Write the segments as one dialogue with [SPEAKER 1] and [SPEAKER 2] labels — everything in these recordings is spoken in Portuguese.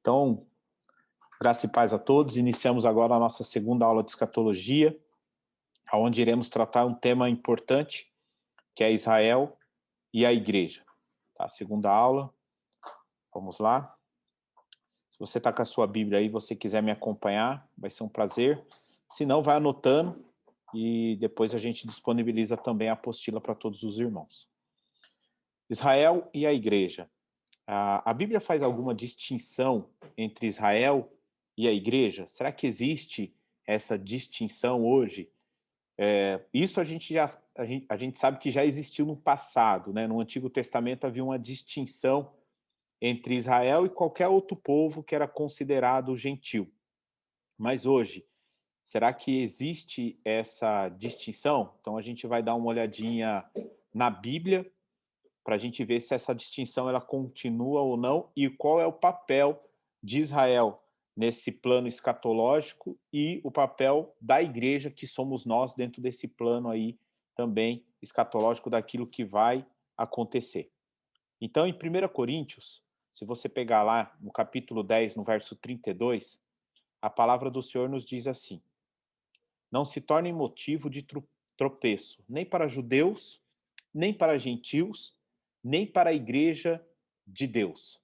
[SPEAKER 1] Então, graça e paz a todos. Iniciamos agora a nossa segunda aula de escatologia, onde iremos tratar um tema importante, que é Israel e a igreja. Tá? Segunda aula, vamos lá. Se você está com a sua Bíblia aí, você quiser me acompanhar, vai ser um prazer. Se não, vai anotando e depois a gente disponibiliza também a apostila para todos os irmãos. Israel e a igreja. A Bíblia faz alguma distinção entre Israel e a igreja? Será que existe essa distinção hoje? Isso a gente sabe que já existiu no passado, né? No Antigo Testamento havia uma distinção entre Israel e qualquer outro povo que era considerado gentil. Mas hoje, será que existe essa distinção? Então a gente vai dar uma olhadinha na Bíblia para a gente ver se essa distinção ela continua ou não e qual é o papel de Israel nesse plano escatológico e o papel da igreja, que somos nós dentro desse plano aí também escatológico daquilo que vai acontecer. Então, em 1 Coríntios, se você pegar lá no capítulo 10, no verso 32, a palavra do Senhor nos diz assim: não se tornem motivo de tropeço, nem para judeus, nem para gentios, nem para a igreja de Deus.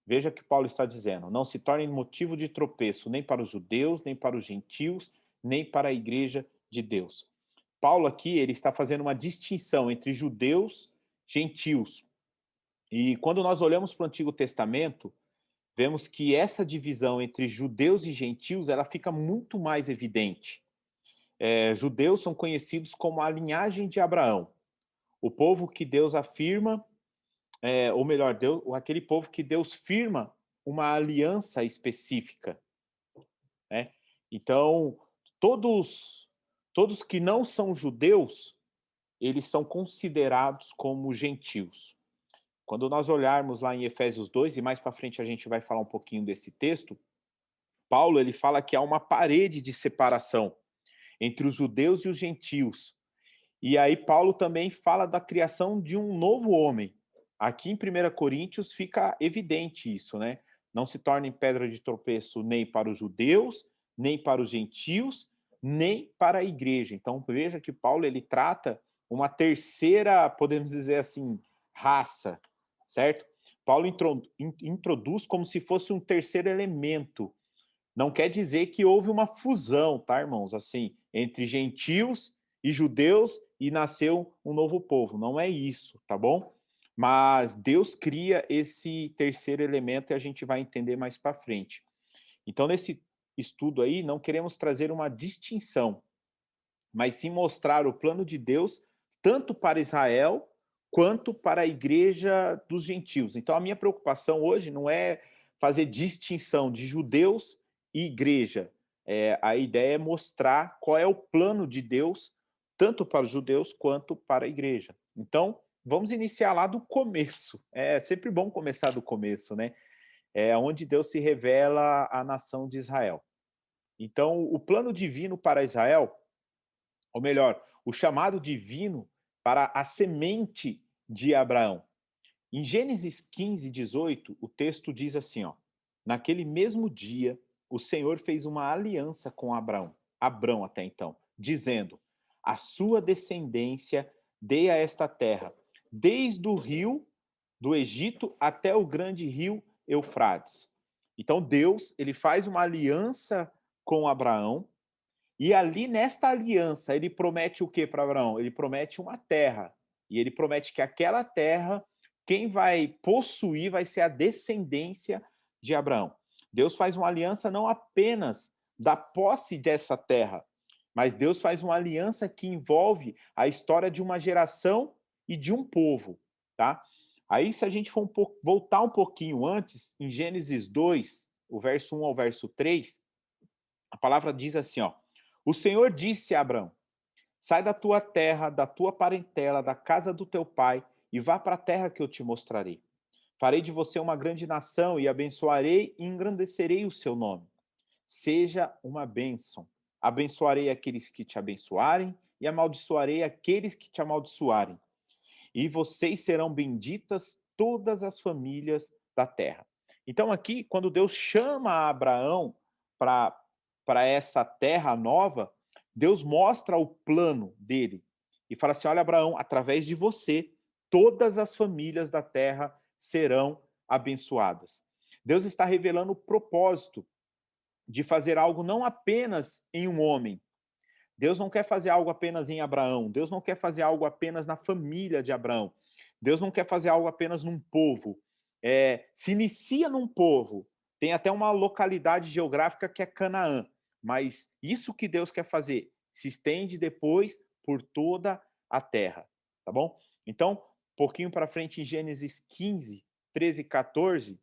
[SPEAKER 1] Veja o que Paulo está dizendo. Não se tornem motivo de tropeço nem para os judeus, nem para os gentios, nem para a igreja de Deus. Paulo aqui ele está fazendo uma distinção entre judeus e gentios. E quando nós olhamos para o Antigo Testamento, vemos que essa divisão entre judeus e gentios ela fica muito mais evidente. Judeus são conhecidos como a linhagem de Abraão. O povo que Deus afirma, ou melhor, aquele povo que Deus firma uma aliança específica. Né? Então, todos que não são judeus, eles são considerados como gentios. Quando nós olharmos lá em Efésios 2, e mais para frente a gente vai falar um pouquinho desse texto, Paulo ele fala que há uma parede de separação entre os judeus e os gentios. E aí Paulo também fala da criação de um novo homem. Aqui em 1 Coríntios fica evidente isso, né? Não se tornem pedra de tropeço nem para os judeus, nem para os gentios, nem para a igreja. Então veja que Paulo ele trata uma terceira, podemos dizer assim, raça, certo? Paulo introduz como se fosse um terceiro elemento. Não quer dizer que houve uma fusão, tá, irmãos? Assim, entre gentios e judeus e nasceu um novo povo. Não é isso, tá bom? Mas Deus cria esse terceiro elemento e a gente vai entender mais para frente. Então, nesse estudo aí, não queremos trazer uma distinção, mas sim mostrar o plano de Deus tanto para Israel quanto para a igreja dos gentios. Então, a minha preocupação hoje não é fazer distinção de judeus e igreja. A ideia é mostrar qual é o plano de Deus, tanto para os judeus quanto para a igreja. Então, vamos iniciar lá do começo. É sempre bom começar do começo, né? É onde Deus se revela à nação de Israel. Então, o plano divino para Israel, ou melhor, o chamado divino para a semente de Abraão. Em Gênesis 15, 18, o texto diz assim, ó: naquele mesmo dia, o Senhor fez uma aliança com Abrão até então, dizendo: a sua descendência dê a esta terra, desde o rio do Egito até o grande rio Eufrates. Então Deus, ele faz uma aliança com Abraão, e ali nesta aliança, ele promete o que para Abraão? Ele promete uma terra, e ele promete que aquela terra, quem vai possuir vai ser a descendência de Abraão. Deus faz uma aliança não apenas da posse dessa terra, mas Deus faz uma aliança que envolve a história de uma geração e de um povo, tá? Aí, se a gente for voltar um pouquinho antes, em Gênesis 2, o verso 1 ao verso 3, a palavra diz assim, ó: o Senhor disse a Abrão: sai da tua terra, da tua parentela, da casa do teu pai, e vá para a terra que eu te mostrarei. Farei de você uma grande nação, e abençoarei e engrandecerei o seu nome. Seja uma bênção. Abençoarei aqueles que te abençoarem, e amaldiçoarei aqueles que te amaldiçoarem. E vocês serão benditas todas as famílias da terra. Então aqui, quando Deus chama Abraão para essa terra nova, Deus mostra o plano dele e fala assim: olha, Abraão, através de você, todas as famílias da terra serão abençoadas. Deus está revelando o propósito de fazer algo não apenas em um homem. Deus não quer fazer algo apenas em Abraão. Deus não quer fazer algo apenas na família de Abraão. Deus não quer fazer algo apenas num povo. Se inicia num povo. Tem até uma localidade geográfica que é Canaã. Mas isso que Deus quer fazer se estende depois por toda a terra. Tá bom? Então, um pouquinho para frente, em Gênesis 15, 13 e 14,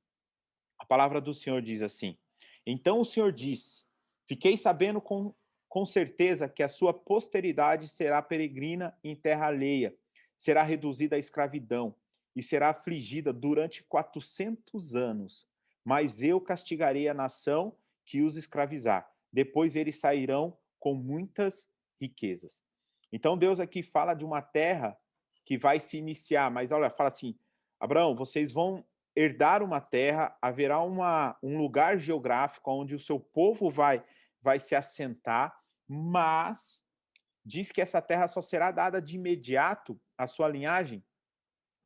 [SPEAKER 1] a palavra do Senhor diz assim: então o Senhor disse: fiquei sabendo com certeza que a sua posteridade será peregrina em terra alheia, será reduzida à escravidão e será afligida durante 400 anos. Mas eu castigarei a nação que os escravizar. Depois eles sairão com muitas riquezas. Então Deus aqui fala de uma terra que vai se iniciar, mas olha, fala assim: Abraão, vocês vão herdar uma terra, haverá um lugar geográfico onde o seu povo vai se assentar, mas diz que essa terra só será dada de imediato à sua linhagem.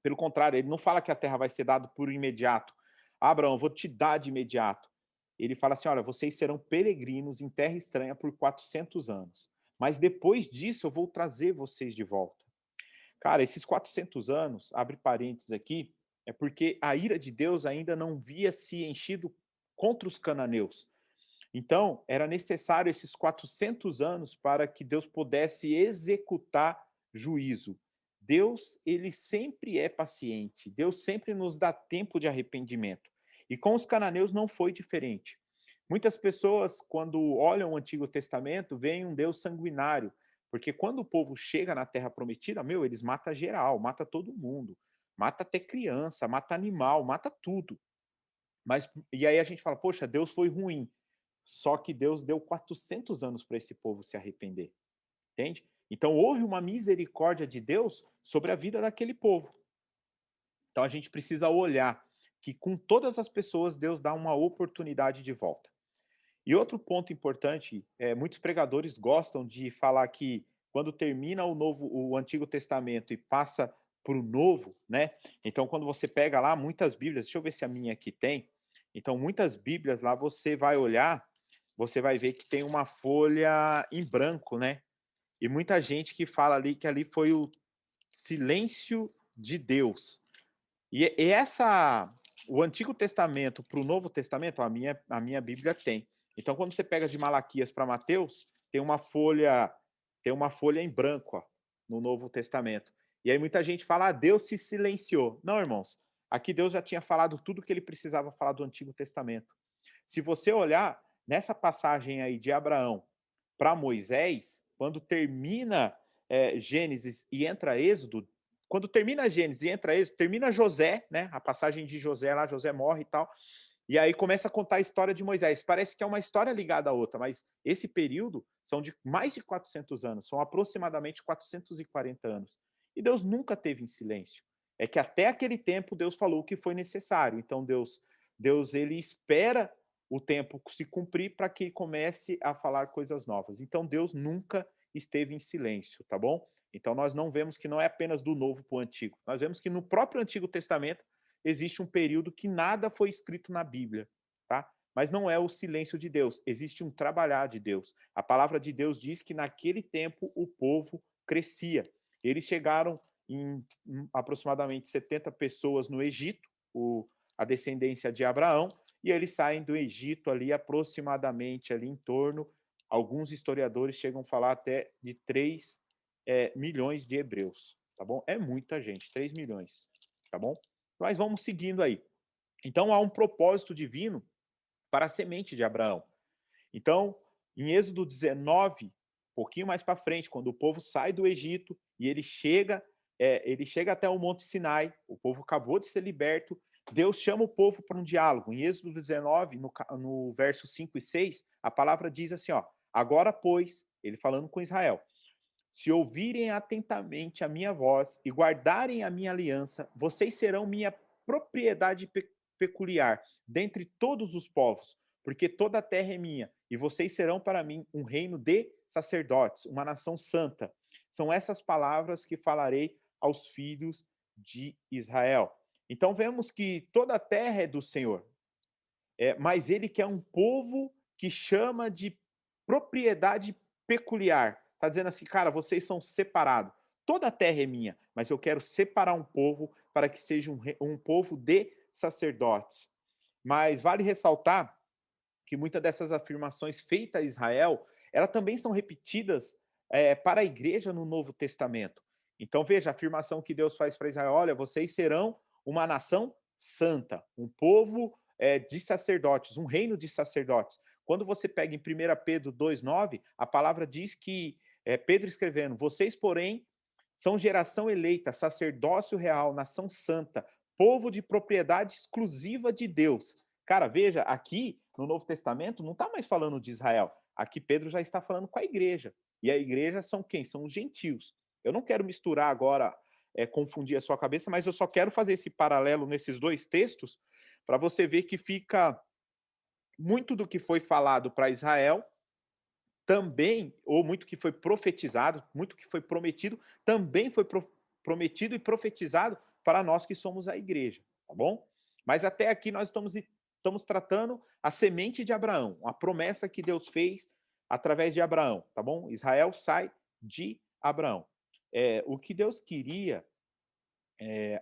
[SPEAKER 1] Pelo contrário, ele não fala que a terra vai ser dada por imediato. Abraão, eu vou te dar de imediato. Ele fala assim: olha, vocês serão peregrinos em terra estranha por 400 anos. Mas depois disso eu vou trazer vocês de volta. Cara, esses 400 anos, abre parênteses aqui, é porque a ira de Deus ainda não havia se enchido contra os cananeus. Então, era necessário esses 400 anos para que Deus pudesse executar juízo. Deus, ele sempre é paciente. Deus sempre nos dá tempo de arrependimento. E com os cananeus não foi diferente. Muitas pessoas, quando olham o Antigo Testamento, veem um Deus sanguinário, porque quando o povo chega na Terra Prometida, eles matam geral, mata todo mundo, mata até criança, mata animal, mata tudo. Mas e aí a gente fala: poxa, Deus foi ruim. Só que Deus deu 400 anos para esse povo se arrepender, entende? Então houve uma misericórdia de Deus sobre a vida daquele povo. Então a gente precisa olhar que com todas as pessoas Deus dá uma oportunidade de volta. E outro ponto importante, muitos pregadores gostam de falar que quando termina o Antigo Testamento e passa para o Novo, né? Então, quando você pega lá muitas Bíblias, deixa eu ver se a minha aqui tem. Então, muitas Bíblias lá você vai olhar, você vai ver que tem uma folha em branco, né? E muita gente que fala ali que ali foi o silêncio de Deus. O Antigo Testamento para o Novo Testamento, a minha Bíblia tem. Então, quando você pega de Malaquias para Mateus, tem uma folha em branco, ó, no Novo Testamento. E aí muita gente fala: Deus se silenciou. Não, irmãos. Aqui Deus já tinha falado tudo que ele precisava falar do Antigo Testamento. Se você olhar nessa passagem aí de Abraão para Moisés, quando termina Gênesis e entra Êxodo, quando termina Gênesis e entra Êxodo, termina José, né? A passagem de José lá, José morre e tal. E aí começa a contar a história de Moisés. Parece que é uma história ligada à outra, mas esse período são de mais de 400 anos, são aproximadamente 440 anos. E Deus nunca teve em silêncio. É que até aquele tempo Deus falou o que foi necessário. Então Deus ele espera o tempo se cumprir para que ele comece a falar coisas novas. Então Deus nunca esteve em silêncio, tá bom? Então nós não vemos que não é apenas do novo para o antigo. Nós vemos que no próprio Antigo Testamento existe um período que nada foi escrito na Bíblia, tá? Mas não é o silêncio de Deus, existe um trabalhar de Deus. A palavra de Deus diz que naquele tempo o povo crescia. Eles chegaram em aproximadamente 70 pessoas no Egito, a descendência de Abraão, e eles saem do Egito ali aproximadamente ali em torno, alguns historiadores chegam a falar até de 3 milhões de hebreus, tá bom? É muita gente, 3 milhões, tá bom? Mas vamos seguindo aí. Então há um propósito divino para a semente de Abraão. Então, em Êxodo 19, um pouquinho mais para frente, quando o povo sai do Egito e ele chega até o Monte Sinai, o povo acabou de ser liberto, Deus chama o povo para um diálogo. Em Êxodo 19, no verso 5 e 6, a palavra diz assim, ó: agora, pois, ele falando com Israel, se ouvirem atentamente a minha voz e guardarem a minha aliança, vocês serão minha propriedade peculiar dentre todos os povos, porque toda a terra é minha, e vocês serão para mim um reino de sacerdotes, uma nação santa. São essas palavras que falarei aos filhos de Israel. Então vemos que toda a terra é do Senhor, mas ele quer um povo que chama de propriedade peculiar. Está dizendo assim, cara, vocês são separados. Toda a terra é minha, mas eu quero separar um povo para que seja um povo de sacerdotes. Mas vale ressaltar que muitas dessas afirmações feitas a Israel, elas também são repetidas para a igreja no Novo Testamento. Então veja, a afirmação que Deus faz para Israel, olha, vocês serão uma nação santa, um povo de sacerdotes, um reino de sacerdotes. Quando você pega em 1 Pedro 2,9, a palavra diz que, Pedro escrevendo, vocês, porém, são geração eleita, sacerdócio real, nação santa, povo de propriedade exclusiva de Deus. Cara, veja, aqui no Novo Testamento não está mais falando de Israel. Aqui Pedro já está falando com a igreja. E a igreja são quem? São os gentios. Eu não quero misturar agora, confundir a sua cabeça, mas eu só quero fazer esse paralelo nesses dois textos para você ver que fica muito do que foi falado para Israel também, ou muito que foi profetizado, muito que foi prometido, também foi prometido e profetizado para nós que somos a igreja, tá bom? Mas até aqui nós estamos tratando a semente de Abraão, a promessa que Deus fez através de Abraão, tá bom? Israel sai de Abraão. O que Deus queria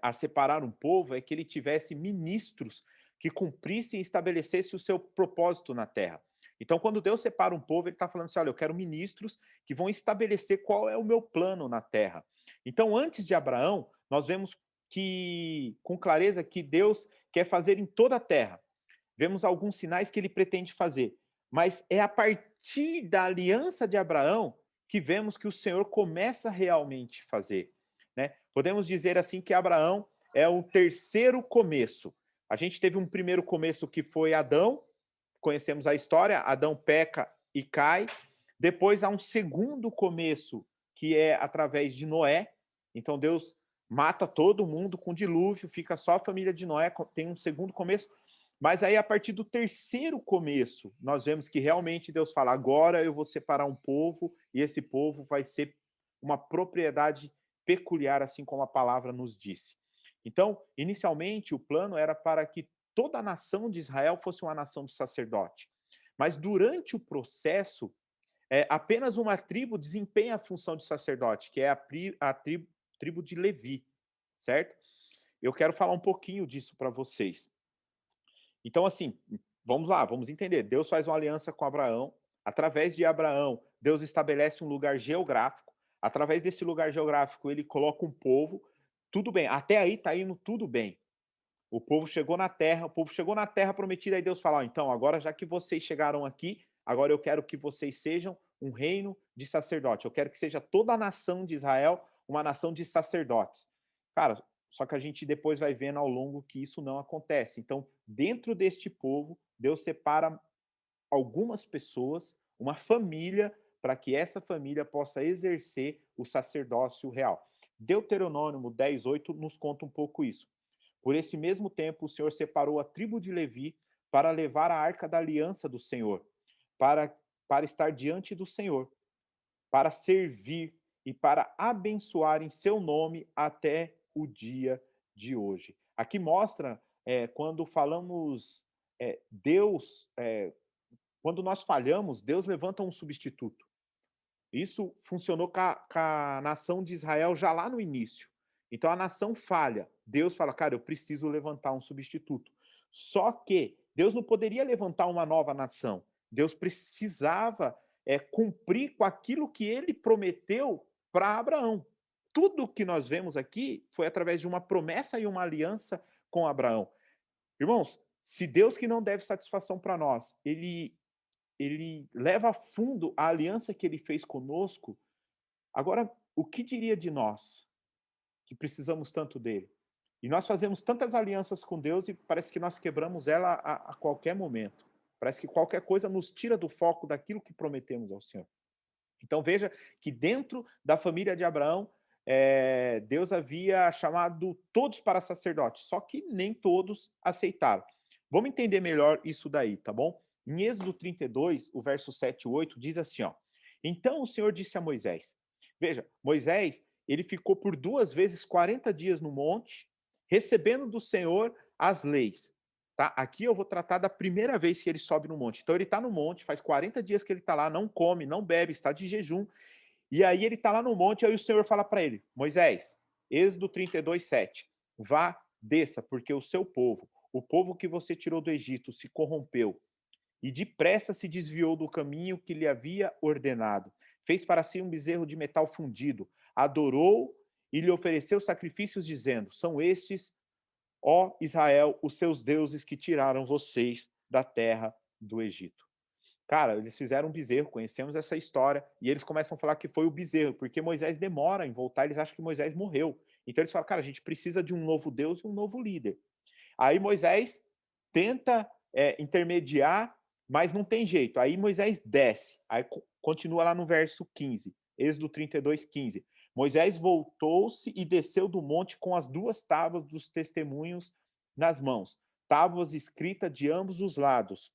[SPEAKER 1] a separar um povo é que ele tivesse ministros que cumprissem e estabelecessem o seu propósito na terra. Então, quando Deus separa um povo, ele está falando assim: olha, eu quero ministros que vão estabelecer qual é o meu plano na terra. Então, antes de Abraão, nós vemos que, com clareza, que Deus quer fazer em toda a terra. Vemos alguns sinais que ele pretende fazer, mas é a partir da aliança de Abraão que vemos que o Senhor começa realmente a fazer. Né? Podemos dizer assim que Abraão é o terceiro começo. A gente teve um primeiro começo que foi Adão, conhecemos a história, Adão peca e cai. Depois há um segundo começo, que é através de Noé. Então Deus mata todo mundo com dilúvio, fica só a família de Noé, tem um segundo começo. Mas aí, a partir do terceiro começo, nós vemos que realmente Deus fala: agora eu vou separar um povo, e esse povo vai ser uma propriedade peculiar, assim como a palavra nos disse. Então, inicialmente, o plano era para que toda a nação de Israel fosse uma nação de sacerdote. Mas durante o processo, apenas uma tribo desempenha a função de sacerdote, que é a tribo de Levi, certo? Eu quero falar um pouquinho disso para vocês. Então, assim, vamos lá, vamos entender. Deus faz uma aliança com Abraão. Através de Abraão, Deus estabelece um lugar geográfico. Através desse lugar geográfico, ele coloca um povo. Tudo bem, até aí está indo tudo bem. O povo chegou na terra prometida, aí Deus fala: então, agora já que vocês chegaram aqui, agora eu quero que vocês sejam um reino de sacerdote. Eu quero que seja toda a nação de Israel uma nação de sacerdotes. Cara, só que a gente depois vai vendo ao longo que isso não acontece. Então, dentro deste povo, Deus separa algumas pessoas, uma família, para que essa família possa exercer o sacerdócio real. Deuteronômio 10:8 nos conta um pouco isso. Por esse mesmo tempo, o Senhor separou a tribo de Levi para levar a arca da aliança do Senhor, para estar diante do Senhor, para servir e para abençoar em seu nome até o dia de hoje. Aqui mostra, quando falamos, Deus, quando nós falhamos, Deus levanta um substituto. Isso funcionou com a nação de Israel já lá no início. Então a nação falha. Deus fala: cara, eu preciso levantar um substituto. Só que Deus não poderia levantar uma nova nação. Deus precisava cumprir com aquilo que ele prometeu para Abraão. Tudo que nós vemos aqui foi através de uma promessa e uma aliança com Abraão. Irmãos, se Deus, que não deve satisfação para nós, ele leva a fundo a aliança que ele fez conosco. Agora, o que diria de nós, que precisamos tanto dele? E nós fazemos tantas alianças com Deus e parece que nós quebramos ela a qualquer momento. Parece que qualquer coisa nos tira do foco daquilo que prometemos ao Senhor. Então veja que dentro da família de Abraão, Deus havia chamado todos para sacerdotes, só que nem todos aceitaram. Vamos entender melhor isso daí, tá bom? Em Êxodo 32, o verso 7 e 8, diz assim, ó. Então o Senhor disse a Moisés, veja, Moisés, ele ficou por 2 vezes 40 dias no monte, recebendo do Senhor as leis. Tá? Aqui eu vou tratar da primeira vez que ele sobe no monte. Então ele está no monte, faz 40 dias que ele está lá, não come, não bebe, está de jejum, e aí ele está lá no monte, aí o Senhor fala para ele, Moisés, Êxodo 32, 7, vá, desça, porque o seu povo, o povo que você tirou do Egito, se corrompeu, e depressa se desviou do caminho que lhe havia ordenado. Fez para si um bezerro de metal fundido, adorou e lhe ofereceu sacrifícios, dizendo, são estes, ó Israel, os seus deuses que tiraram vocês da terra do Egito. Cara, eles fizeram um bezerro, conhecemos essa história, e eles começam a falar que foi o bezerro, porque Moisés demora em voltar, eles acham que Moisés morreu. Então eles falam, cara, a gente precisa de um novo Deus e um novo líder. Aí Moisés tenta intermediar, mas não tem jeito. Aí Moisés desce, aí continua lá no verso 15, Êxodo 32, 15. Moisés voltou-se e desceu do monte com as 2 tábuas dos testemunhos nas mãos, tábuas escritas de ambos os lados,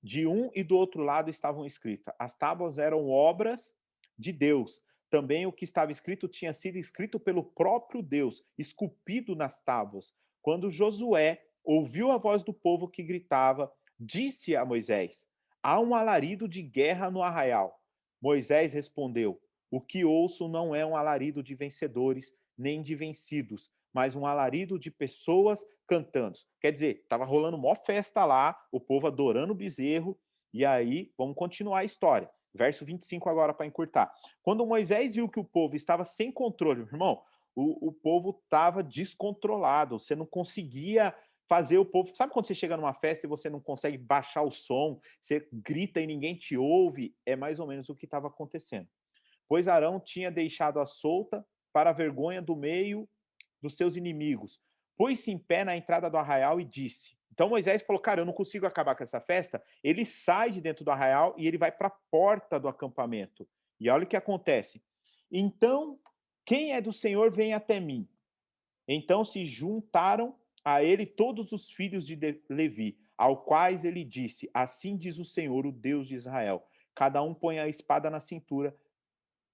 [SPEAKER 1] de um e do outro lado estavam escritas. As tábuas eram obras de Deus. Também o que estava escrito tinha sido escrito pelo próprio Deus, esculpido nas tábuas. Quando Josué ouviu a voz do povo que gritava, disse a Moisés: há um alarido de guerra no arraial. Moisés respondeu: o que ouço não é um alarido de vencedores, nem de vencidos, mas um alarido de pessoas cantando. Quer dizer, estava rolando mó festa lá, o povo adorando o bezerro, e aí vamos continuar a história. Verso 25 agora para encurtar. Quando Moisés viu que o povo estava sem controle, irmão, o povo estava descontrolado, você não conseguia fazer o povo... Sabe quando você chega numa festa e você não consegue baixar o som, você grita e ninguém te ouve? É mais ou menos o que estava acontecendo. Pois Arão tinha deixado a solta para a vergonha do meio dos seus inimigos. Pôs-se em pé na entrada do arraial e disse. Então Moisés falou, cara, eu não consigo acabar com essa festa. Ele sai de dentro do arraial e ele vai para a porta do acampamento. E olha o que acontece. Então, quem é do Senhor, vem até mim. Então se juntaram a ele todos os filhos de Levi, ao quais ele disse, assim diz o Senhor, o Deus de Israel, cada um põe a espada na cintura,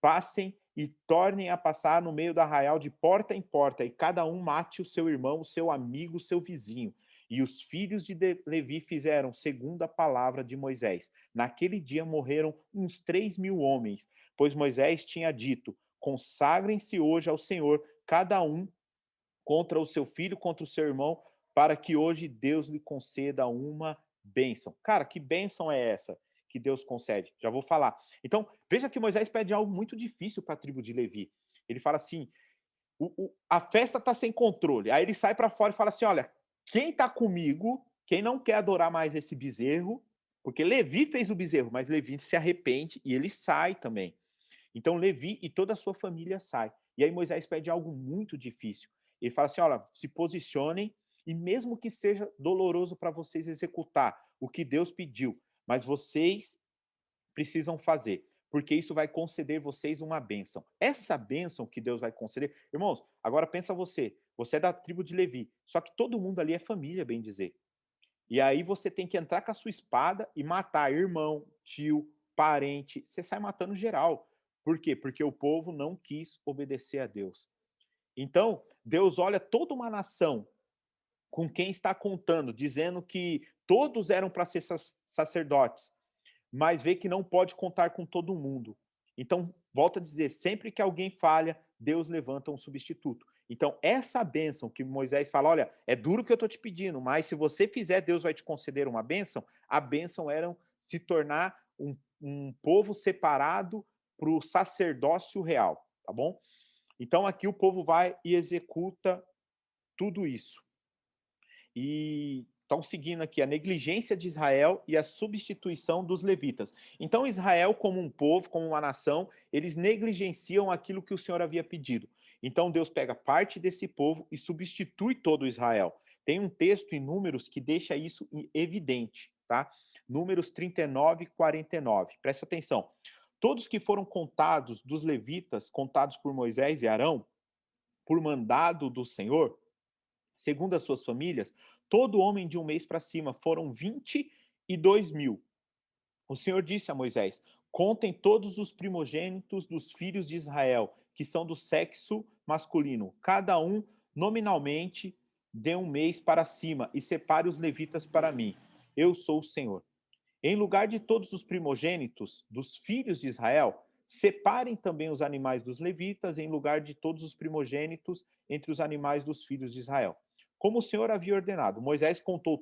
[SPEAKER 1] passem e tornem a passar no meio do arraial de porta em porta, e cada um mate o seu irmão, o seu amigo, o seu vizinho. E os filhos de Levi fizeram segundo a palavra de Moisés. Naquele dia morreram uns 3.000 homens, pois Moisés tinha dito, consagrem-se hoje ao Senhor, cada um contra o seu filho, contra o seu irmão, para que hoje Deus lhe conceda uma bênção. Cara, que bênção é essa que Deus concede? Já vou falar. Então, veja que Moisés pede algo muito difícil para a tribo de Levi. Ele fala assim, a festa está sem controle. Aí ele sai para fora e fala assim, olha, quem está comigo, quem não quer adorar mais esse bezerro, porque Levi fez o bezerro, mas Levi se arrepende e ele sai também. Então Levi e toda a sua família sai. E aí Moisés pede algo muito difícil. Ele fala assim, olha, se posicionem e mesmo que seja doloroso para vocês executar o que Deus pediu, mas vocês precisam fazer, porque isso vai conceder vocês uma bênção. Essa bênção que Deus vai conceder, irmãos, agora pensa você é da tribo de Levi, só que todo mundo ali é família, bem dizer. E aí você tem que entrar com a sua espada e matar irmão, tio, parente, você sai matando geral. Por quê? Porque o povo não quis obedecer a Deus. Então, Deus olha toda uma nação com quem está contando, dizendo que todos eram para ser sacerdotes, mas vê que não pode contar com todo mundo. Então, volto a dizer, sempre que alguém falha, Deus levanta um substituto. Então, essa bênção que Moisés fala, olha, é duro o que eu estou te pedindo, mas se você fizer, Deus vai te conceder uma bênção. A bênção era se tornar um povo separado para o sacerdócio real, tá bom? Então, aqui o povo vai e executa tudo isso. E estão seguindo aqui a negligência de Israel e a substituição dos levitas. Então, Israel, como um povo, como uma nação, eles negligenciam aquilo que o Senhor havia pedido. Então, Deus pega parte desse povo e substitui todo Israel. Tem um texto em Números que deixa isso evidente, tá? Números 39 e 49. Presta atenção. todos que foram contados dos levitas, contados por Moisés e Arão, por mandado do Senhor, segundo as suas famílias, todo homem de um mês para cima foram 22.000. O Senhor disse a Moisés: contem todos os primogênitos dos filhos de Israel, que são do sexo masculino, cada um nominalmente de um mês para cima, e separe os levitas para mim. Eu sou o Senhor. Em lugar de todos os primogênitos dos filhos de Israel, separem também os animais dos levitas em lugar de todos os primogênitos entre os animais dos filhos de Israel. Como o Senhor havia ordenado, Moisés contou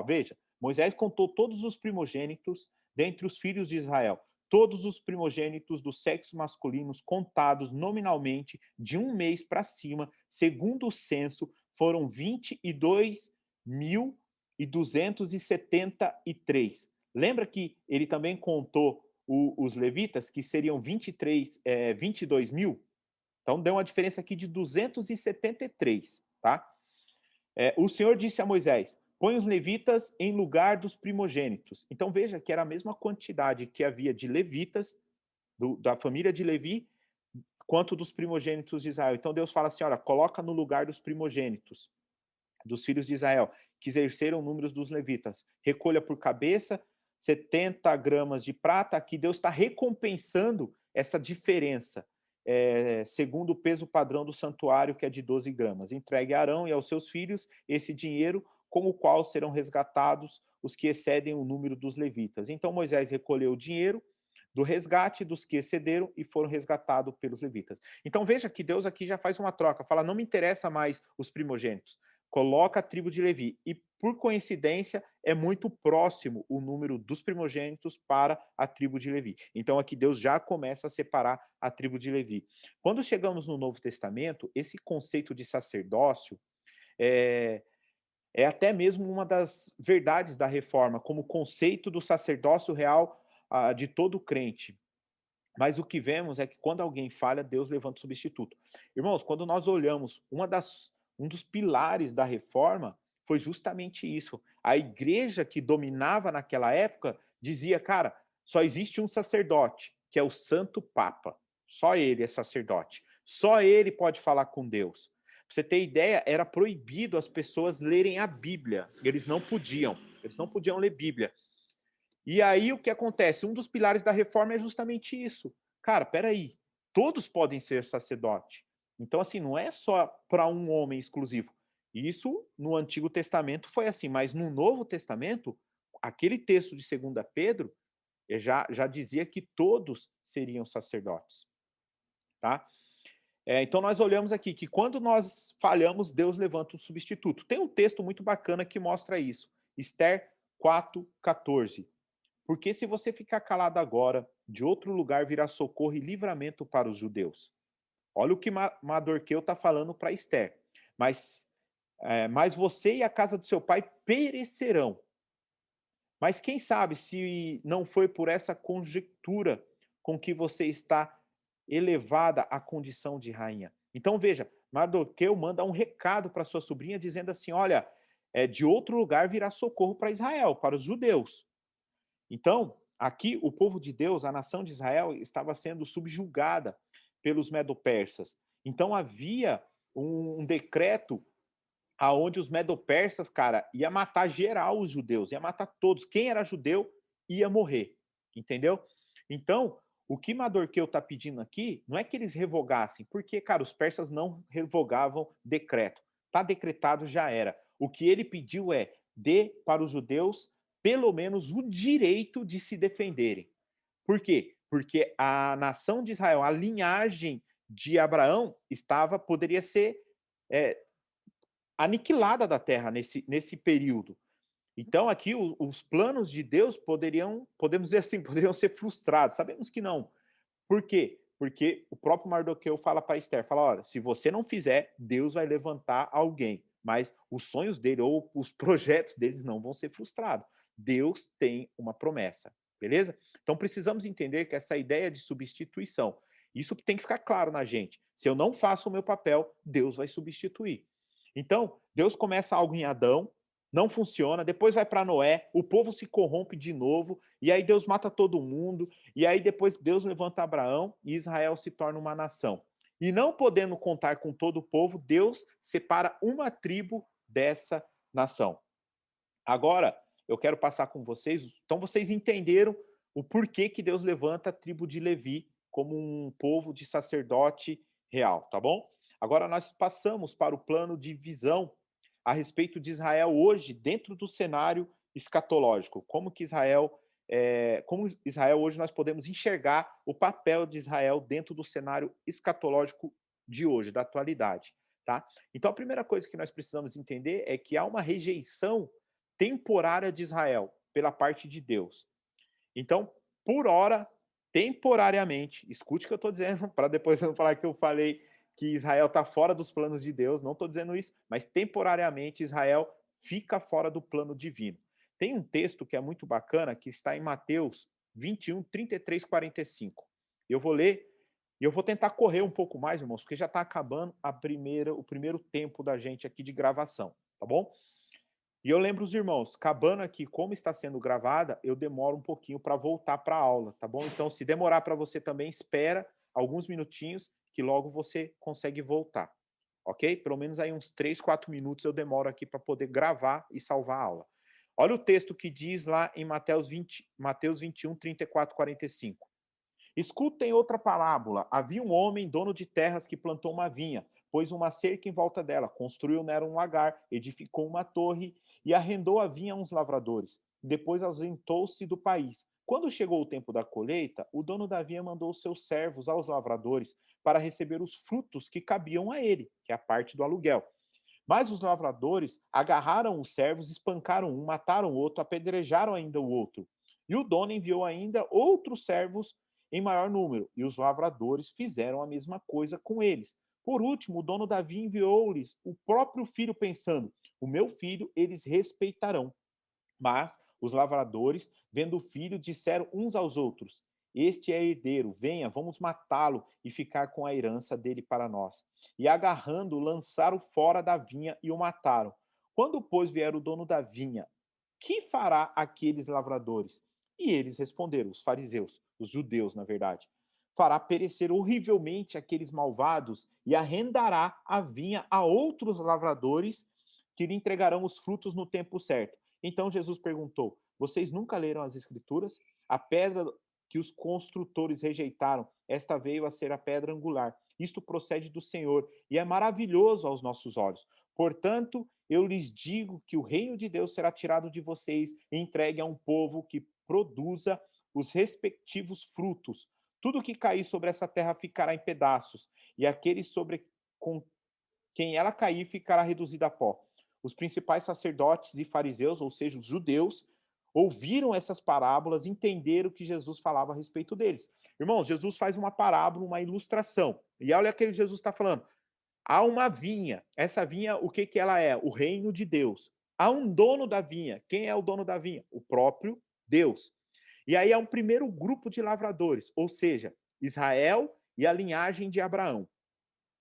[SPEAKER 1] veja, Moisés contou todos os primogênitos dentre os filhos de Israel, todos os primogênitos do sexo masculinos contados nominalmente de um mês para cima, segundo o censo, foram 22.273. Lembra que ele também contou os levitas, que seriam 22.000? Então, deu uma diferença aqui de 273, tá? O Senhor disse a Moisés: põe os levitas em lugar dos primogênitos. Então, veja que era a mesma quantidade que havia de levitas, da família de Levi, quanto dos primogênitos de Israel. Então, Deus fala assim: olha, coloca no lugar dos primogênitos, dos filhos de Israel, que exerceram números dos levitas. Recolha por cabeça 70 gramas de prata. Aqui Deus está recompensando essa diferença, segundo o peso padrão do santuário, que é de 12 gramas. Entregue a Arão e aos seus filhos esse dinheiro, com o qual serão resgatados os que excedem o número dos levitas. Então Moisés recolheu o dinheiro do resgate dos que excederam e foram resgatados pelos levitas. Então veja que Deus aqui já faz uma troca, fala: não me interessa mais os primogênitos, coloca a tribo de Levi. E, por coincidência, é muito próximo o número dos primogênitos para a tribo de Levi. Então, aqui Deus já começa a separar a tribo de Levi. Quando chegamos no Novo Testamento, esse conceito de sacerdócio é até mesmo uma das verdades da reforma, como conceito do sacerdócio real de todo crente. Mas o que vemos é que quando alguém falha, Deus levanta o substituto. Irmãos, quando nós olhamos um dos pilares da reforma, foi justamente isso. A igreja que dominava naquela época dizia: cara, só existe um sacerdote, que é o Santo Papa. Só ele é sacerdote. Só ele pode falar com Deus. Pra você ter ideia, era proibido as pessoas lerem a Bíblia. Eles não podiam ler Bíblia. E aí o que acontece? Um dos pilares da reforma é justamente isso. Cara, peraí, todos podem ser sacerdote. Então, assim, não é só para um homem exclusivo. Isso no Antigo Testamento foi assim, mas no Novo Testamento, aquele texto de 2 Pedro já dizia que todos seriam sacerdotes. Tá? Então nós olhamos aqui que quando nós falhamos, Deus levanta um substituto. Tem um texto muito bacana que mostra isso. Esther 4:14. Porque se você ficar calado agora, de outro lugar virá socorro e livramento para os judeus. Olha o que Madorqueu está falando para Esther. Mas você e a casa do seu pai perecerão. Mas quem sabe se não foi por essa conjectura com que você está elevada à condição de rainha. Então veja, Mardoqueu manda um recado para sua sobrinha dizendo assim: olha, de outro lugar virá socorro para Israel, para os judeus. Então, aqui o povo de Deus, a nação de Israel, estava sendo subjugada pelos medo-persas. Então havia um decreto aonde os medo-persas, cara, ia matar geral os judeus, ia matar todos. Quem era judeu ia morrer, entendeu? Então, o que Madorqueu está pedindo aqui não é que eles revogassem, porque, cara, os persas não revogavam decreto. Está decretado, já era. O que ele pediu é: dê para os judeus pelo menos o direito de se defenderem. Por quê? Porque a nação de Israel, a linhagem de Abraão poderia ser aniquilada da terra nesse período. Então, aqui, os planos de Deus podemos dizer assim, poderiam ser frustrados. Sabemos que não. Por quê? Porque o próprio Mardoqueu fala para Esther, fala: olha, se você não fizer, Deus vai levantar alguém, mas os sonhos dele ou os projetos deles não vão ser frustrados. Deus tem uma promessa, beleza? Então precisamos entender que essa ideia de substituição, isso que tem que ficar claro na gente. Se eu não faço o meu papel, Deus vai substituir. Então, Deus começa algo em Adão, não funciona, depois vai para Noé, o povo se corrompe de novo, e aí Deus mata todo mundo, e aí depois Deus levanta Abraão e Israel se torna uma nação. E não podendo contar com todo o povo, Deus separa uma tribo dessa nação. Agora, eu quero passar com vocês, então vocês entenderam o porquê que Deus levanta a tribo de Levi como um povo de sacerdote real, tá bom? Agora nós passamos para o plano de visão a respeito de Israel hoje dentro do cenário escatológico. Como Israel hoje nós podemos enxergar o papel de Israel dentro do cenário escatológico de hoje, da atualidade, tá? Então a primeira coisa que nós precisamos entender é que há uma rejeição temporária de Israel pela parte de Deus. Então, por hora, temporariamente, escute o que eu estou dizendo, para depois não falar que eu falei que Israel está fora dos planos de Deus, não estou dizendo isso, mas temporariamente Israel fica fora do plano divino. Tem um texto que é muito bacana, que está em Mateus 21, 33, 45. Eu vou ler e eu vou tentar correr um pouco mais, irmãos, porque já está acabando o primeiro tempo da gente aqui de gravação, tá bom? E eu lembro os irmãos, acabando aqui, como está sendo gravada, eu demoro um pouquinho para voltar para a aula, tá bom? Então, se demorar para você também, espera alguns minutinhos, que logo você consegue voltar, ok? Pelo menos aí uns 3, 4 minutos eu demoro aqui para poder gravar e salvar a aula. Olha o texto que diz lá em Mateus 21, 34, 45. Escutem outra parábola. Havia um homem, dono de terras, que plantou uma vinha, pôs uma cerca em volta dela, construiu nela um lagar, edificou uma torre e arrendou a vinha a uns lavradores. Depois ausentou-se do país. Quando chegou o tempo da colheita, o dono da vinha mandou seus servos aos lavradores para receber os frutos que cabiam a ele, que é a parte do aluguel. Mas os lavradores agarraram os servos, espancaram um, mataram o outro, apedrejaram ainda o outro. E o dono enviou ainda outros servos em maior número, e os lavradores fizeram a mesma coisa com eles. Por último, o dono da vinha enviou-lhes o próprio filho, pensando: o meu filho eles respeitarão. Mas os lavradores, vendo o filho, disseram uns aos outros: este é herdeiro, venha, vamos matá-lo e ficar com a herança dele para nós. E agarrando-o, lançaram fora da vinha e o mataram. Quando, pois, vier o dono da vinha, que fará aqueles lavradores? E eles responderam, os fariseus, os judeus, na verdade: fará perecer horrivelmente aqueles malvados e arrendará a vinha a outros lavradores que lhe entregarão os frutos no tempo certo. Então Jesus perguntou: vocês nunca leram as Escrituras? A pedra que os construtores rejeitaram, esta veio a ser a pedra angular. Isto procede do Senhor e é maravilhoso aos nossos olhos. Portanto, eu lhes digo que o reino de Deus será tirado de vocês e entregue a um povo que produza os respectivos frutos. Tudo que cair sobre essa terra ficará em pedaços, e aquele sobre com quem ela cair ficará reduzido a pó. Os principais sacerdotes e fariseus, ou seja, os judeus, ouviram essas parábolas, entenderam o que Jesus falava a respeito deles. Irmãos, Jesus faz uma parábola, uma ilustração. E olha o que Jesus está falando. Há uma vinha. Essa vinha, o que, que ela é? O reino de Deus. Há um dono da vinha. Quem é o dono da vinha? O próprio Deus. E aí há um primeiro grupo de lavradores, ou seja, Israel e a linhagem de Abraão.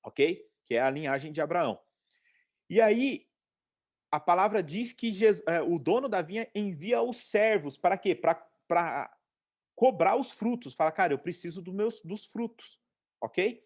[SPEAKER 1] Ok? Que é a linhagem de Abraão. E aí, a palavra diz que o dono da vinha envia os servos para quê? Para cobrar os frutos. Fala, cara, eu preciso dos frutos, ok?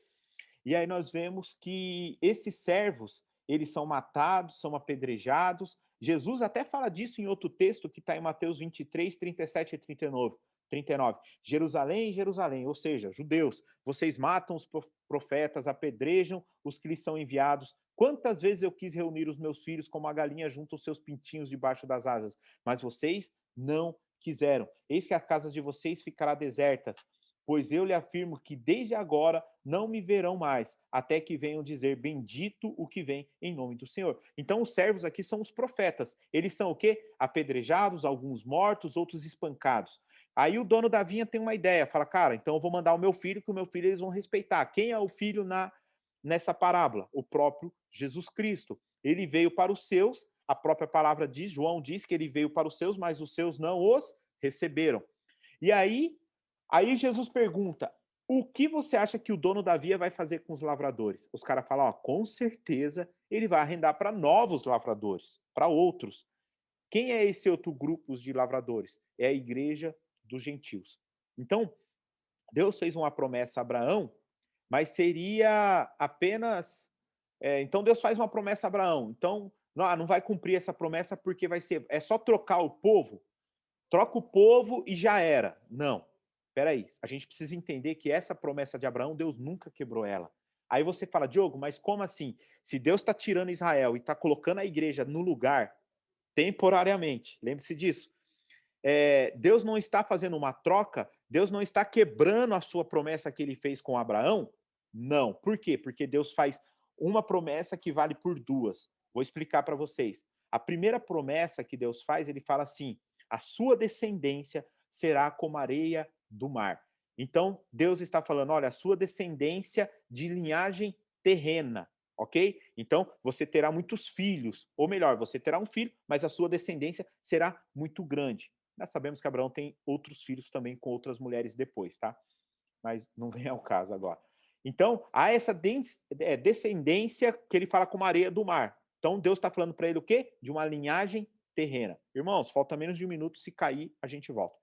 [SPEAKER 1] E aí nós vemos que esses servos, eles são matados, são apedrejados. Jesus até fala disso em outro texto que está em Mateus 23, 37 e 39. 39. Jerusalém, Jerusalém, ou seja, judeus, vocês matam os profetas, apedrejam os que lhes são enviados. Quantas vezes eu quis reunir os meus filhos como a galinha junto aos seus pintinhos debaixo das asas, mas vocês não quiseram. Eis que a casa de vocês ficará deserta, pois eu lhe afirmo que desde agora não me verão mais, até que venham dizer bendito o que vem em nome do Senhor. Então os servos aqui são os profetas. Eles são o quê? Apedrejados, alguns mortos, outros espancados. Aí o dono da vinha tem uma ideia, fala, cara, então eu vou mandar o meu filho, que o meu filho eles vão respeitar. Quem é o filho nessa parábola? O próprio Jesus Cristo. Ele veio para os seus, a própria palavra diz, João diz que ele veio para os seus, mas os seus não os receberam. E aí Jesus pergunta, o que você acha que o dono da via vai fazer com os lavradores? Os caras falam, ó, com certeza ele vai arrendar para novos lavradores, para outros. Quem é esse outro grupo de lavradores? É a igreja dos gentios. Então, Deus fez uma promessa a Abraão, mas seria apenas... então Deus faz uma promessa a Abraão. Então, não vai cumprir essa promessa porque é só trocar o povo. Troca o povo e já era. Não. Espera aí. A gente precisa entender que essa promessa de Abraão, Deus nunca quebrou ela. Aí você fala, Diogo, mas como assim? Se Deus está tirando Israel e está colocando a igreja no lugar temporariamente, lembre-se disso. Deus não está fazendo uma troca, Deus não está quebrando a sua promessa que ele fez com Abraão? Não. Por quê? Porque Deus faz uma promessa que vale por duas. Vou explicar para vocês. A primeira promessa que Deus faz, ele fala assim: a sua descendência será como a areia do mar. Então, Deus está falando, olha, a sua descendência de linhagem terrena, ok? Então, você terá muitos filhos, ou melhor, você terá um filho, mas a sua descendência será muito grande. Nós sabemos que Abraão tem outros filhos também com outras mulheres depois, tá? Mas não vem ao caso agora. Então, há essa descendência que ele fala como a areia do mar. Então, Deus está falando para ele o quê? De uma linhagem terrena. Irmãos, falta menos de um minuto, se cair, a gente volta.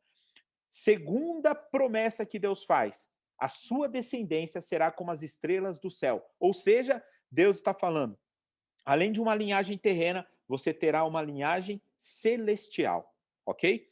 [SPEAKER 1] Segunda promessa que Deus faz: a sua descendência será como as estrelas do céu. Ou seja, Deus está falando, além de uma linhagem terrena, você terá uma linhagem celestial, ok?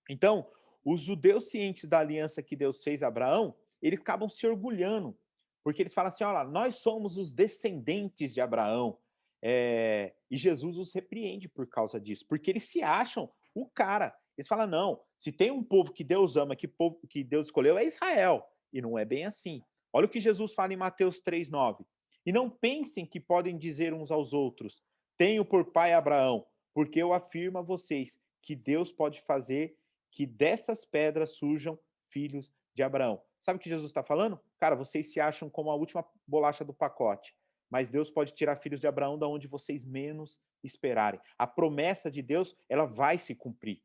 [SPEAKER 1] Então, os judeus cientes da aliança que Deus fez a Abraão, eles acabam se orgulhando, porque eles falam assim, olha, nós somos os descendentes de Abraão, e Jesus os repreende por causa disso, porque eles se acham o cara. Eles falam, não, se tem um povo que Deus ama, que povo que Deus escolheu, é Israel. E não é bem assim. Olha o que Jesus fala em Mateus 3,9. E não pensem que podem dizer uns aos outros, tenho por pai Abraão, porque eu afirmo a vocês que Deus pode fazer que dessas pedras surjam filhos de Abraão. Sabe o que Jesus está falando? Cara, vocês se acham como a última bolacha do pacote, mas Deus pode tirar filhos de Abraão da onde vocês menos esperarem. A promessa de Deus, ela vai se cumprir.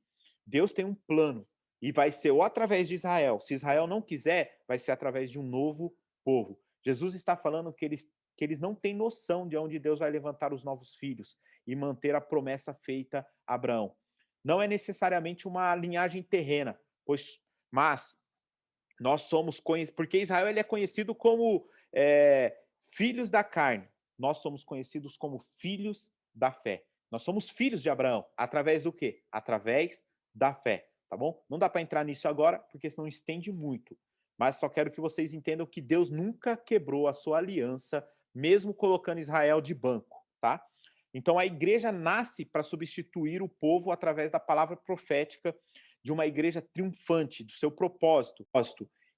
[SPEAKER 1] Deus tem um plano e vai ser ou através de Israel. Se Israel não quiser, vai ser através de um novo povo. Jesus está falando que eles não têm noção de onde Deus vai levantar os novos filhos e manter a promessa feita a Abraão. Não é necessariamente uma linhagem terrena, mas nós somos conhecidos, porque Israel ele é conhecido como filhos da carne, nós somos conhecidos como filhos da fé. Nós somos filhos de Abraão, através do quê? Através da fé, tá bom? Não dá para entrar nisso agora, porque senão estende muito, mas só quero que vocês entendam que Deus nunca quebrou a sua aliança, mesmo colocando Israel de banco, tá? Então a igreja nasce para substituir o povo através da palavra profética de uma igreja triunfante, do seu propósito,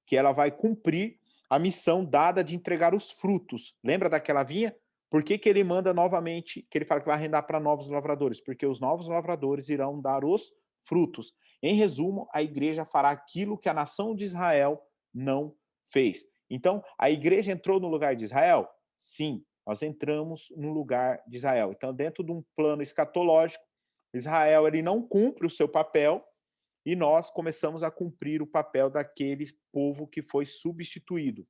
[SPEAKER 1] que ela vai cumprir a missão dada de entregar os frutos. Lembra daquela vinha? Por que ele manda novamente, que ele fala que vai arrendar para novos lavradores? Porque os novos lavradores irão dar os frutos. Em resumo, a igreja fará aquilo que a nação de Israel não fez. Então, a igreja entrou no lugar de Israel? Sim, nós entramos no lugar de Israel. Então, dentro de um plano escatológico, Israel ele não cumpre o seu papel e nós começamos a cumprir o papel daquele povo que foi substituído.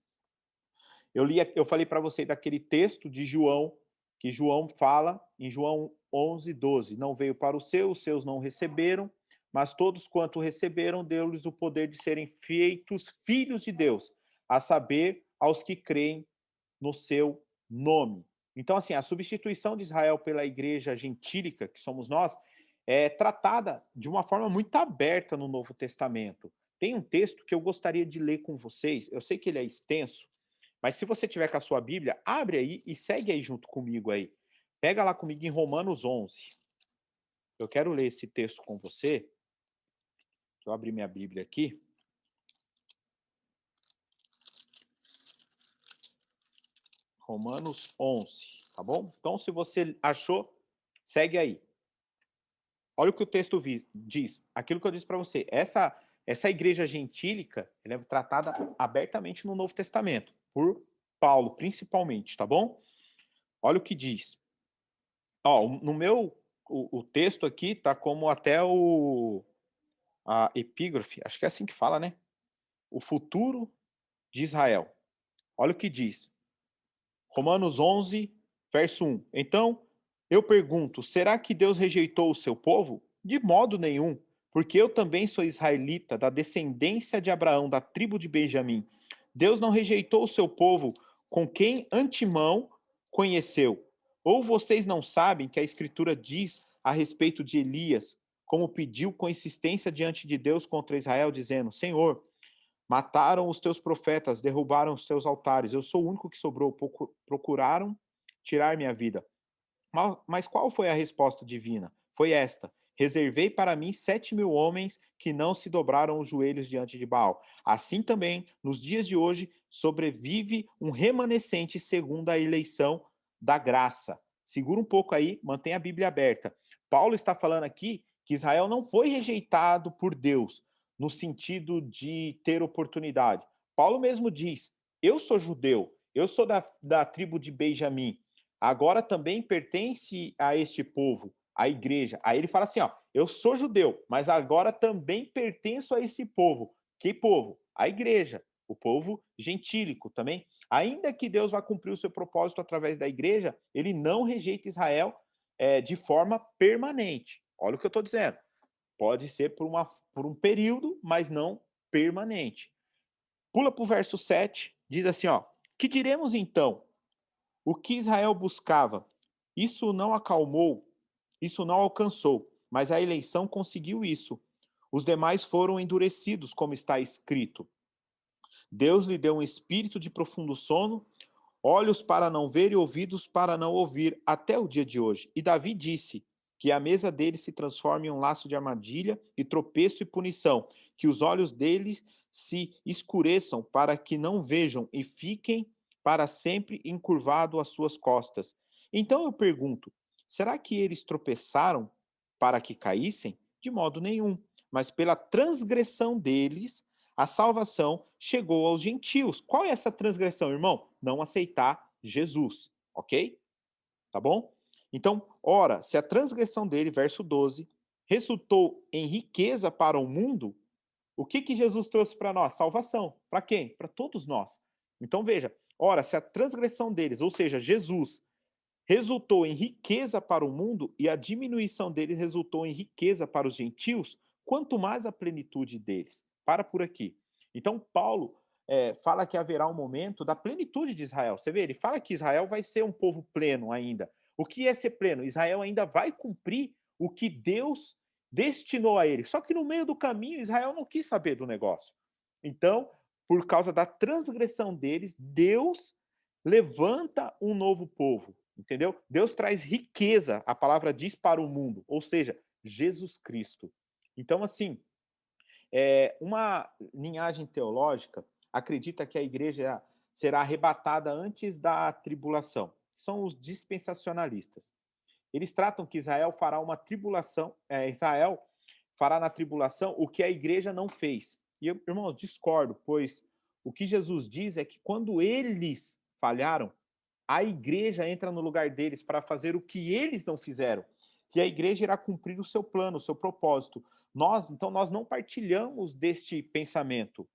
[SPEAKER 1] Eu falei para você daquele texto de João, que João fala em João 11:12. Não veio para os seus não receberam, mas todos quanto receberam, deu-lhes o poder de serem feitos filhos de Deus, a saber, aos que creem no seu nome. Então, assim, a substituição de Israel pela igreja gentílica, que somos nós, é tratada de uma forma muito aberta no Novo Testamento. Tem um texto que eu gostaria de ler com vocês, eu sei que ele é extenso, mas se você tiver com a sua Bíblia, abre aí e segue aí junto comigo aí. Pega lá comigo em Romanos 11. Eu quero ler esse texto com você. Deixa eu abrir minha Bíblia aqui. Romanos 11, tá bom? Então, se você achou, segue aí. Olha o que o texto diz. Aquilo que eu disse para você. Essa igreja gentílica, ela é tratada abertamente no Novo Testamento, por Paulo, principalmente, tá bom? Olha o que diz. Ó, no meu, o texto aqui tá como até a epígrafe, acho que é assim que fala, né? O futuro de Israel. Olha o que diz. Romanos 11, verso 1. Então, eu pergunto, será que Deus rejeitou o seu povo? De modo nenhum, porque eu também sou israelita, da descendência de Abraão, da tribo de Benjamim. Deus não rejeitou o seu povo com quem antemão conheceu. Ou vocês não sabem que a Escritura diz a respeito de Elias, como pediu com insistência diante de Deus contra Israel, dizendo: Senhor, mataram os teus profetas, derrubaram os teus altares, eu sou o único que sobrou, procuraram tirar minha vida. Mas qual foi a resposta divina? Foi esta: reservei para mim 7.000 homens que não se dobraram os joelhos diante de Baal. Assim também, nos dias de hoje, sobrevive um remanescente segundo a eleição da graça. Segura um pouco aí, mantenha a Bíblia aberta. Paulo está falando aqui que Israel não foi rejeitado por Deus no sentido de ter oportunidade. Paulo mesmo diz: eu sou judeu, eu sou da tribo de Benjamim, agora também pertence a este povo, a igreja. Aí ele fala assim, ó, eu sou judeu, mas agora também pertenço a esse povo. Que povo? A igreja, o povo gentílico também. Ainda que Deus vá cumprir o seu propósito através da igreja, ele não rejeita Israel de forma permanente. Olha o que eu estou dizendo. Pode ser por um período, mas não permanente. Pula para o verso 7, diz assim, ó, que diremos então? O que Israel buscava, isso não acalmou, isso não alcançou, mas a eleição conseguiu isso. Os demais foram endurecidos, como está escrito. Deus lhe deu um espírito de profundo sono, olhos para não ver e ouvidos para não ouvir, até o dia de hoje. E Davi disse que a mesa dele se transforme em um laço de armadilha e tropeço e punição, que os olhos deles se escureçam para que não vejam e fiquem para sempre encurvado às suas costas. Então eu pergunto, será que eles tropeçaram para que caíssem? De modo nenhum, mas pela transgressão deles a salvação chegou aos gentios. Qual é essa transgressão, irmão? Não aceitar Jesus, ok? Tá bom? Então, ora, se a transgressão dele, verso 12, resultou em riqueza para o mundo, o que que Jesus trouxe para nós? Salvação. Para quem? Para todos nós. Então, veja, ora, se a transgressão deles, ou seja, Jesus, resultou em riqueza para o mundo e a diminuição deles resultou em riqueza para os gentios, quanto mais a plenitude deles. Para por aqui. Então, Paulo fala que haverá um momento da plenitude de Israel. Você vê, ele fala que Israel vai ser um povo pleno ainda. O que é ser pleno? Israel ainda vai cumprir o que Deus destinou a ele. Só que no meio do caminho, Israel não quis saber do negócio. Então, por causa da transgressão deles, Deus levanta um novo povo, entendeu? Deus traz riqueza, a palavra diz, para o mundo, ou seja, Jesus Cristo. Então, assim, uma linhagem teológica acredita que a igreja será arrebatada antes da tribulação. São os dispensacionalistas. Eles tratam que Israel fará uma tribulação, Israel fará na tribulação o que a igreja não fez. E eu, irmão, discordo, pois o que Jesus diz é que quando eles falharam, a igreja entra no lugar deles para fazer o que eles não fizeram. Que a igreja irá cumprir o seu plano, o seu propósito. Nós não partilhamos deste pensamento.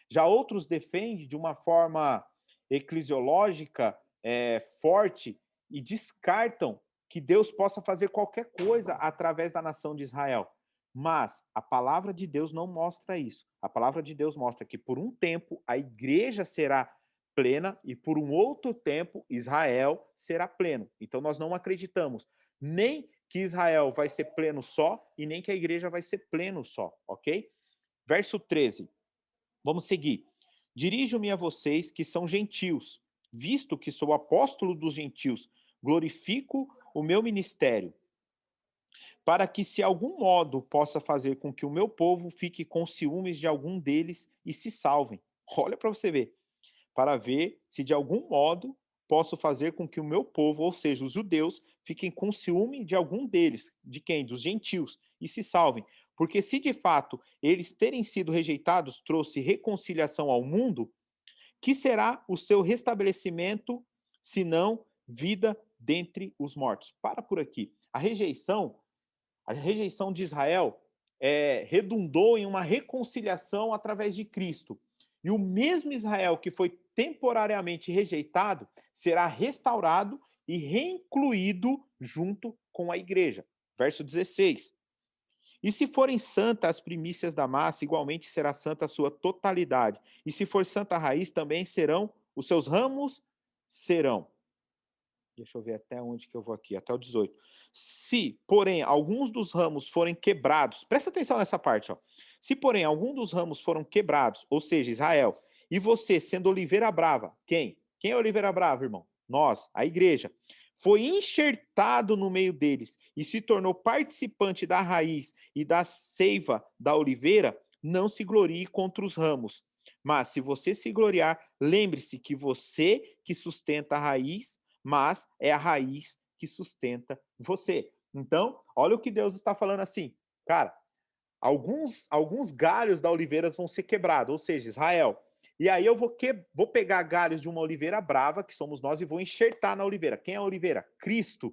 [SPEAKER 1] Já outros defendem de uma forma eclesiológica forte e descartam que Deus possa fazer qualquer coisa através da nação de Israel. Mas a palavra de Deus não mostra isso. A palavra de Deus mostra que por um tempo a igreja será plena e por um outro tempo Israel será pleno. Então nós não acreditamos nem que Israel vai ser pleno só e nem que a igreja vai ser pleno só, ok? Verso 13. Vamos seguir. Dirijo-me a vocês que são gentios, visto que sou apóstolo dos gentios, glorifico o meu ministério, para que se algum modo possa fazer com que o meu povo fique com ciúmes de algum deles e se salvem. Olha para você ver. Para ver se de algum modo posso fazer com que o meu povo, ou seja, os judeus, fiquem com ciúme de algum deles. De quem? Dos gentios, e se salvem. Porque se de fato eles terem sido rejeitados trouxe reconciliação ao mundo, que será o seu restabelecimento, senão vida dentre os mortos? Para por aqui. A rejeição de Israel redundou em uma reconciliação através de Cristo. E o mesmo Israel que foi temporariamente rejeitado será restaurado e reincluído junto com a igreja. Verso 16. E se forem santas as primícias da massa, igualmente será santa a sua totalidade. E se for santa a raiz, também serão, os seus ramos serão. Deixa eu ver até onde que eu vou aqui, até o 18. Se, porém, alguns dos ramos forem quebrados, presta atenção nessa parte, ó. Se, porém, algum dos ramos foram quebrados, ou seja, Israel, e você, sendo oliveira brava, quem? Quem é oliveira brava, irmão? Nós, a igreja. Foi enxertado no meio deles e se tornou participante da raiz e da seiva da oliveira, não se glorie contra os ramos. Mas se você se gloriar, lembre-se que você que sustenta a raiz, mas é a raiz que sustenta você. Então, olha o que Deus está falando assim, cara, alguns galhos da oliveira vão ser quebrados, ou seja, Israel. E aí eu vou pegar galhos de uma oliveira brava, que somos nós, e vou enxertar na oliveira. Quem é a oliveira? Cristo.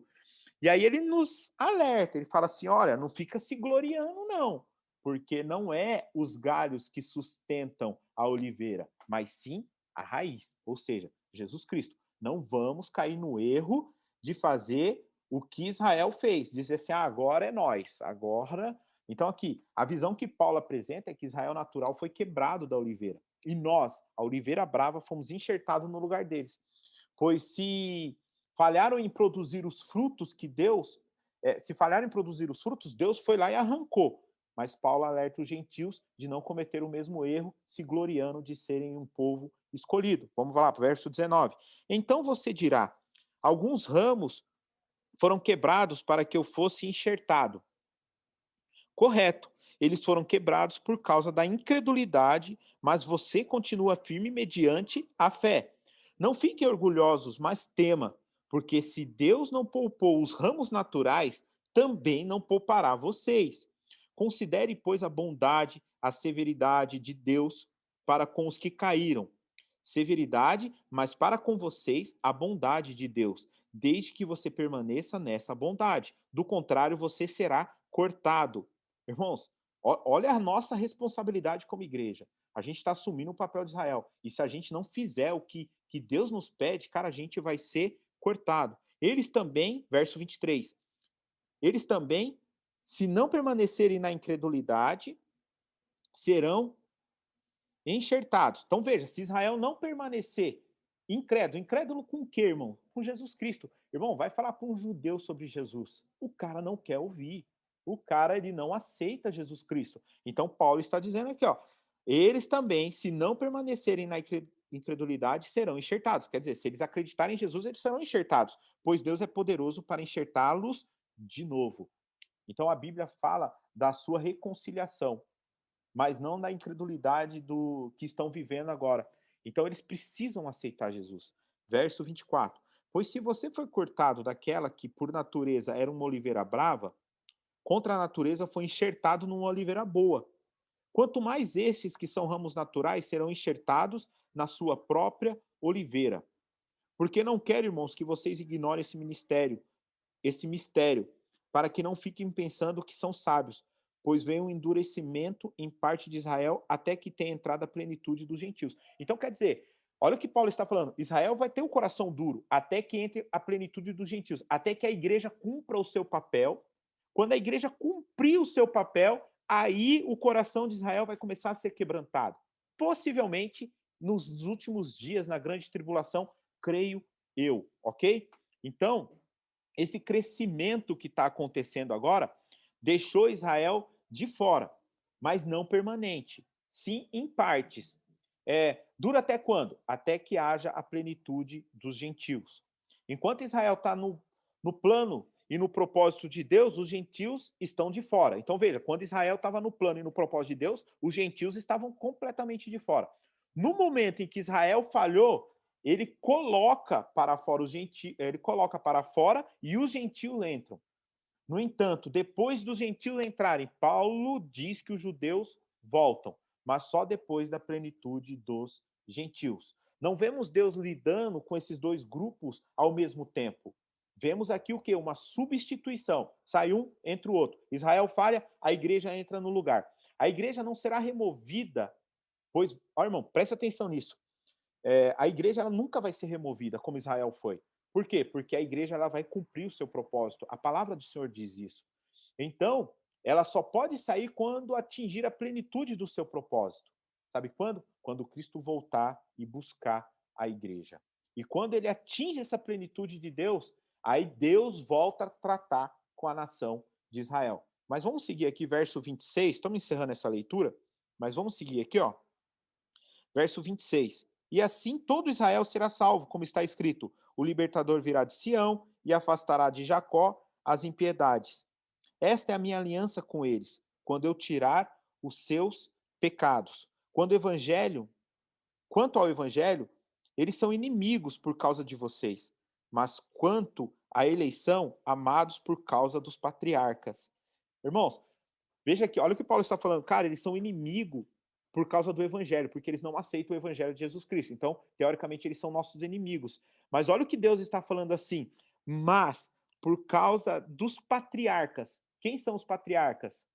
[SPEAKER 1] E aí ele nos alerta, ele fala assim, olha, não fica se gloriando não, porque não é os galhos que sustentam a oliveira, mas sim a raiz, ou seja, Jesus Cristo. Não vamos cair no erro de fazer o que Israel fez, dizer assim, ah, agora é nós, agora... Então aqui, a visão que Paulo apresenta é que Israel natural foi quebrado da oliveira, e nós, a oliveira brava, fomos enxertados no lugar deles. Pois se falharam em produzir os frutos que Deus, se falharam em produzir os frutos, Deus foi lá e arrancou. Mas Paulo alerta os gentios de não cometer o mesmo erro, se gloriando de serem um povo escolhido. Vamos lá para o verso 19. Então você dirá, alguns ramos foram quebrados para que eu fosse enxertado. Correto, eles foram quebrados por causa da incredulidade, mas você continua firme mediante a fé. Não fiquem orgulhosos, mas tema, porque se Deus não poupou os ramos naturais, também não poupará vocês. Considere, pois, a bondade, a severidade de Deus para com os que caíram. Severidade, mas para com vocês a bondade de Deus, desde que você permaneça nessa bondade. Do contrário, você será cortado. Irmãos, olha a nossa responsabilidade como igreja. A gente está assumindo o papel de Israel. E se a gente não fizer o que Deus nos pede, cara, a gente vai ser cortado. Eles também, verso 23, eles também, se não permanecerem na incredulidade, serão enxertados. Então veja, se Israel não permanecer incrédulo, incrédulo com o quê, irmão? Com Jesus Cristo. Irmão, vai falar para um judeu sobre Jesus. O cara não quer ouvir. O cara, ele não aceita Jesus Cristo. Então Paulo está dizendo aqui, ó, eles também, se não permanecerem na incredulidade, serão enxertados. Quer dizer, se eles acreditarem em Jesus, eles serão enxertados, pois Deus é poderoso para enxertá-los de novo. Então a Bíblia fala da sua reconciliação, mas não na incredulidade do que estão vivendo agora. Então eles precisam aceitar Jesus. Verso 24. Pois se você foi cortado daquela que por natureza era uma oliveira brava, contra a natureza foi enxertado numa oliveira boa. Quanto mais estes que são ramos naturais serão enxertados na sua própria oliveira. Porque não quero, irmãos, que vocês ignorem esse mistério, para que não fiquem pensando que são sábios, pois vem um endurecimento em parte de Israel até que tenha entrado a plenitude dos gentios. Então, quer dizer, olha o que Paulo está falando, Israel vai ter o coração duro até que entre a plenitude dos gentios, até que a igreja cumpra o seu papel. Quando a igreja cumprir o seu papel, aí o coração de Israel vai começar a ser quebrantado. Possivelmente, nos últimos dias, na grande tribulação, creio eu, ok? Então, esse crescimento que está acontecendo agora deixou Israel de fora, mas não permanente, sim em partes. Dura até quando? Até que haja a plenitude dos gentios. Enquanto Israel está no plano e no propósito de Deus, os gentios estão de fora. Então veja, quando Israel estava no plano e no propósito de Deus, os gentios estavam completamente de fora. No momento em que Israel falhou, ele coloca para fora os gentios, ele coloca para fora e os gentios entram. No entanto, depois dos gentios entrarem, Paulo diz que os judeus voltam, mas só depois da plenitude dos gentios. Não vemos Deus lidando com esses dois grupos ao mesmo tempo. Vemos aqui o quê? Uma substituição. Sai um, entra o outro. Israel falha, a igreja entra no lugar. A igreja não será removida, pois, ó, irmão, presta atenção nisso. A igreja ela nunca vai ser removida como Israel foi. Por quê? Porque a igreja ela vai cumprir o seu propósito. A palavra do Senhor diz isso. Então, ela só pode sair quando atingir a plenitude do seu propósito. Sabe quando? Quando Cristo voltar e buscar a igreja. E quando ele atinge essa plenitude de Deus, aí Deus volta a tratar com a nação de Israel. Mas vamos seguir aqui, verso 26, estamos encerrando essa leitura, mas vamos seguir aqui, ó. Verso 26. E assim todo Israel será salvo, como está escrito: o libertador virá de Sião e afastará de Jacó as impiedades. Esta é a minha aliança com eles, quando eu tirar os seus pecados. Quanto ao evangelho, eles são inimigos por causa de vocês, mas quanto à eleição, amados por causa dos patriarcas. Irmãos, veja aqui, olha o que Paulo está falando. Cara, eles são inimigo por causa do evangelho, porque eles não aceitam o evangelho de Jesus Cristo. Então, teoricamente, eles são nossos inimigos. Mas olha o que Deus está falando assim. Mas, por causa dos patriarcas. Quem são os patriarcas?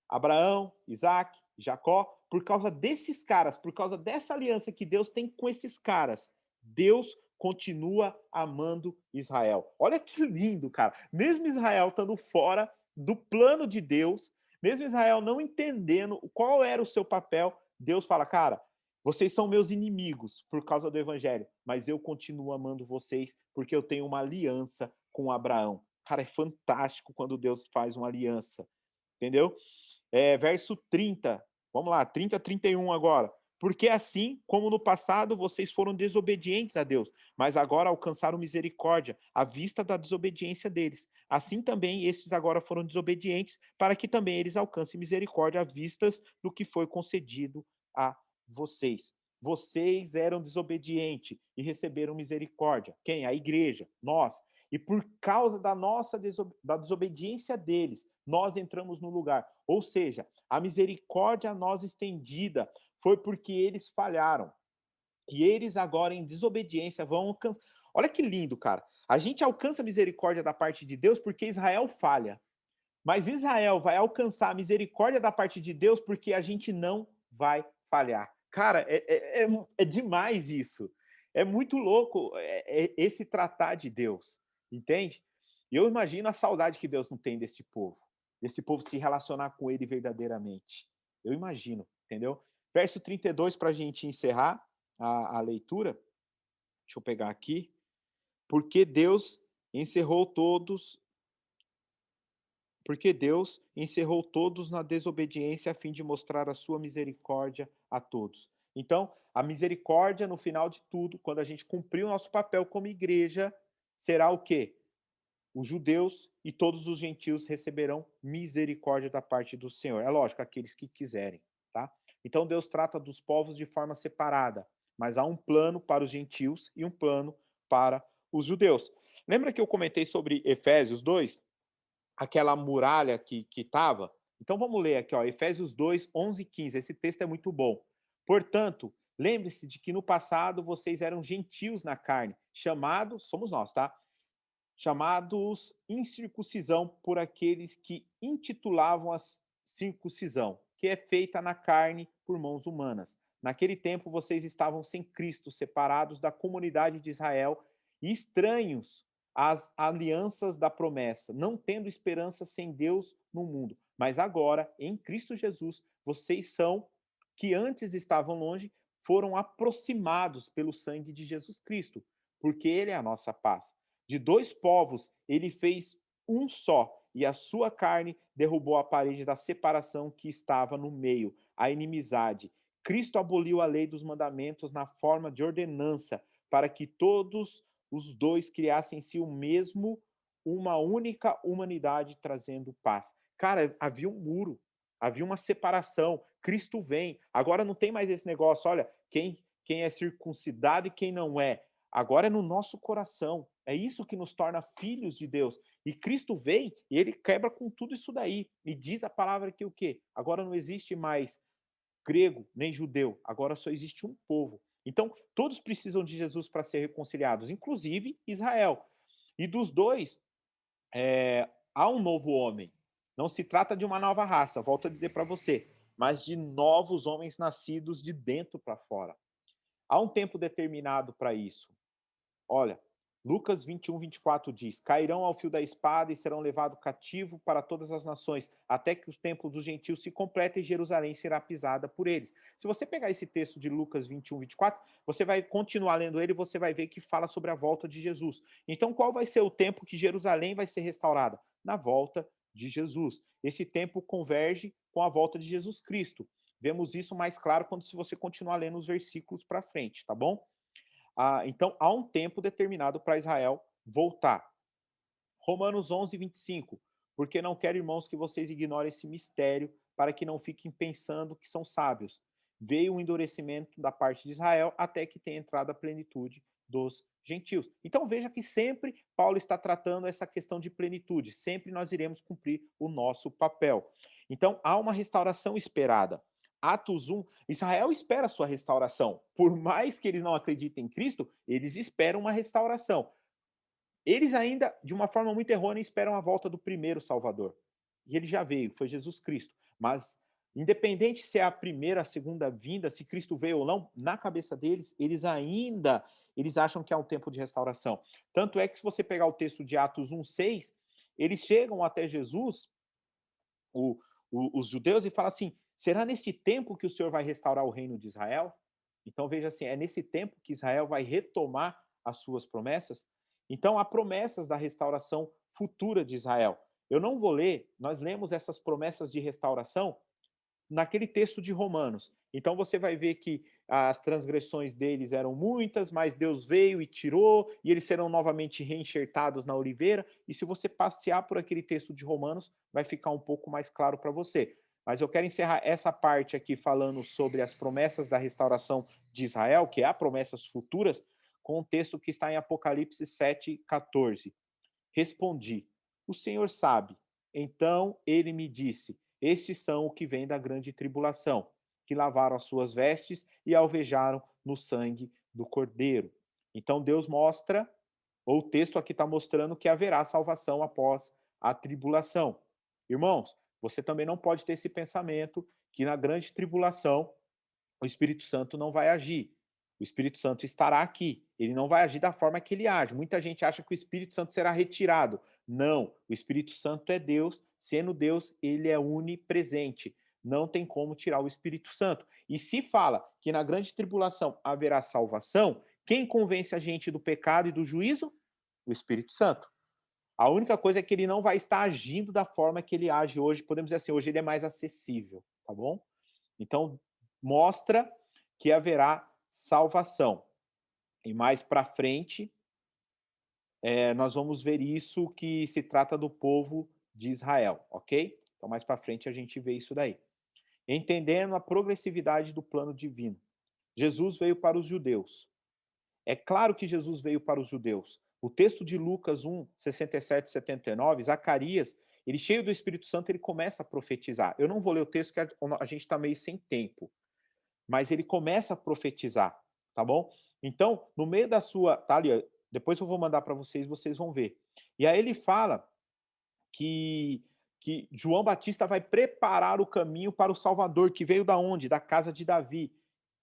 [SPEAKER 1] Abraão, Isaac, Jacó. Por causa desses caras, por causa dessa aliança que Deus tem com esses caras, Deus continua amando Israel. Olha que lindo, cara. Mesmo Israel estando fora do plano de Deus, mesmo Israel não entendendo qual era o seu papel, Deus fala, cara, vocês são meus inimigos por causa do evangelho, mas eu continuo amando vocês porque eu tenho uma aliança com Abraão. Cara, é fantástico quando Deus faz uma aliança, entendeu? Verso 30, vamos lá, 30, 31 agora. Porque assim como no passado vocês foram desobedientes a Deus, mas agora alcançaram misericórdia à vista da desobediência deles. Assim também esses agora foram desobedientes, para que também eles alcancem misericórdia à vista do que foi concedido a vocês. Vocês eram desobedientes e receberam misericórdia. Quem? A igreja, nós. E por causa da desobediência deles, nós entramos no lugar. Ou seja, a misericórdia a nós estendida foi porque eles falharam. E eles agora, em desobediência, vão alcançar. Olha que lindo, cara. A gente alcança a misericórdia da parte de Deus porque Israel falha. Mas Israel vai alcançar a misericórdia da parte de Deus porque a gente não vai falhar. Cara, é demais isso. É muito louco esse tratar de Deus, entende? E eu imagino a saudade que Deus não tem desse povo se relacionar com ele verdadeiramente. Eu imagino, entendeu? Verso 32, para a gente encerrar a leitura. Deixa eu pegar aqui. Porque Deus encerrou todos porque Deus encerrou todos na desobediência a fim de mostrar a sua misericórdia a todos. Então, a misericórdia no final de tudo, quando a gente cumprir o nosso papel como igreja, será o quê? Os judeus e todos os gentios receberão misericórdia da parte do Senhor. É lógico, aqueles que quiserem, tá? Então Deus trata dos povos de forma separada, mas há um plano para os gentios e um plano para os judeus. Lembra que eu comentei sobre Efésios 2? Aquela muralha que estava. Então vamos ler aqui, ó, Efésios 2, 11 e 15. Esse texto é muito bom. Portanto, lembre-se de que no passado vocês eram gentios na carne, chamados, somos nós, tá? Chamados incircuncisão por aqueles que intitulavam a circuncisão, que é feita na carne por mãos humanas. Naquele tempo vocês estavam sem Cristo, separados da comunidade de Israel e estranhos às alianças da promessa, não tendo esperança sem Deus no mundo. Mas agora, em Cristo Jesus, vocês são, que antes estavam longe, foram aproximados pelo sangue de Jesus Cristo, porque Ele é a nossa paz. De dois povos, Ele fez um só, e a sua carne derrubou a parede da separação que estava no meio, a inimizade. Cristo aboliu a lei dos mandamentos na forma de ordenança, para que todos os dois criassem em si o mesmo, uma única humanidade trazendo paz. Cara, havia um muro, havia uma separação. Cristo vem. Agora não tem mais esse negócio, olha, quem é circuncidado e quem não é. Agora é no nosso coração. É isso que nos torna filhos de Deus. E Cristo vem e ele quebra com tudo isso daí. E diz a palavra que o quê? Agora não existe mais grego nem judeu. Agora só existe um povo. Então, todos precisam de Jesus para ser reconciliados, inclusive Israel. E dos dois, há um novo homem. Não se trata de uma nova raça, volto a dizer para você, mas de novos homens nascidos de dentro para fora. Há um tempo determinado para isso. Olha, Lucas 21, 24 diz: cairão ao fio da espada e serão levados cativo para todas as nações, até que o templo dos gentios se complete e Jerusalém será pisada por eles. Se você pegar esse texto de Lucas 21, 24, você vai continuar lendo ele e você vai ver que fala sobre a volta de Jesus. Então, qual vai ser o tempo que Jerusalém vai ser restaurada? Na volta de Jesus. Esse tempo converge com a volta de Jesus Cristo. Vemos isso mais claro quando se você continuar lendo os versículos para frente, tá bom? Então, há um tempo determinado para Israel voltar. Romanos 11, 25. Porque não quero, irmãos, que vocês ignorem esse mistério, para que não fiquem pensando que são sábios. Veio o endurecimento da parte de Israel até que tenha entrado a plenitude dos gentios. Então veja que sempre Paulo está tratando essa questão de plenitude. Sempre nós iremos cumprir o nosso papel. Então há uma restauração esperada. Atos 1, Israel espera a sua restauração. Por mais que eles não acreditem em Cristo, eles esperam uma restauração. Eles ainda, de uma forma muito errônea, esperam a volta do primeiro Salvador. E ele já veio, foi Jesus Cristo. Mas, independente se é a primeira, a segunda vinda, se Cristo veio ou não, na cabeça deles, eles acham que há um tempo de restauração. Tanto é que se você pegar o texto de Atos 1:6, eles chegam até Jesus, os judeus, e falam assim: será nesse tempo que o Senhor vai restaurar o reino de Israel? Então veja assim, é nesse tempo que Israel vai retomar as suas promessas? Então há promessas da restauração futura de Israel. Eu não vou ler, nós lemos essas promessas de restauração naquele texto de Romanos. Então você vai ver que as transgressões deles eram muitas, mas Deus veio e tirou, e eles serão novamente reenxertados na oliveira. E se você passear por aquele texto de Romanos, vai ficar um pouco mais claro para você. Mas eu quero encerrar essa parte aqui falando sobre as promessas da restauração de Israel, que há promessas futuras, com um texto que está em Apocalipse 7:14. Respondi: o Senhor sabe. Então ele me disse: estes são o que vem da grande tribulação, que lavaram as suas vestes e alvejaram no sangue do Cordeiro. Então Deus mostra, ou o texto aqui está mostrando que haverá salvação após a tribulação. Irmãos, você também não pode ter esse pensamento que na grande tribulação o Espírito Santo não vai agir. O Espírito Santo estará aqui. Ele não vai agir da forma que ele age. Muita gente acha que o Espírito Santo será retirado. Não, o Espírito Santo é Deus. Sendo Deus, ele é onipresente. Não tem como tirar o Espírito Santo. E se fala que na grande tribulação haverá salvação, quem convence a gente do pecado e do juízo? O Espírito Santo. A única coisa é que ele não vai estar agindo da forma que ele age hoje. Podemos dizer assim, hoje ele é mais acessível, tá bom? Então, mostra que haverá salvação. E mais para frente, nós vamos ver isso, que se trata do povo de Israel, ok? Então, mais para frente a gente vê isso daí. Entendendo a progressividade do plano divino. Jesus veio para os judeus. É claro que Jesus veio para os judeus. O texto de Lucas 1, 67 e 79, Zacarias, ele cheio do Espírito Santo, ele começa a profetizar. Eu não vou ler o texto, que a gente está meio sem tempo. Mas ele começa a profetizar, tá bom? Então, no meio da sua... Tá ali, depois eu vou mandar para vocês, vocês vão ver. E aí ele fala que João Batista vai preparar o caminho para o Salvador, que veio da onde? Da casa de Davi.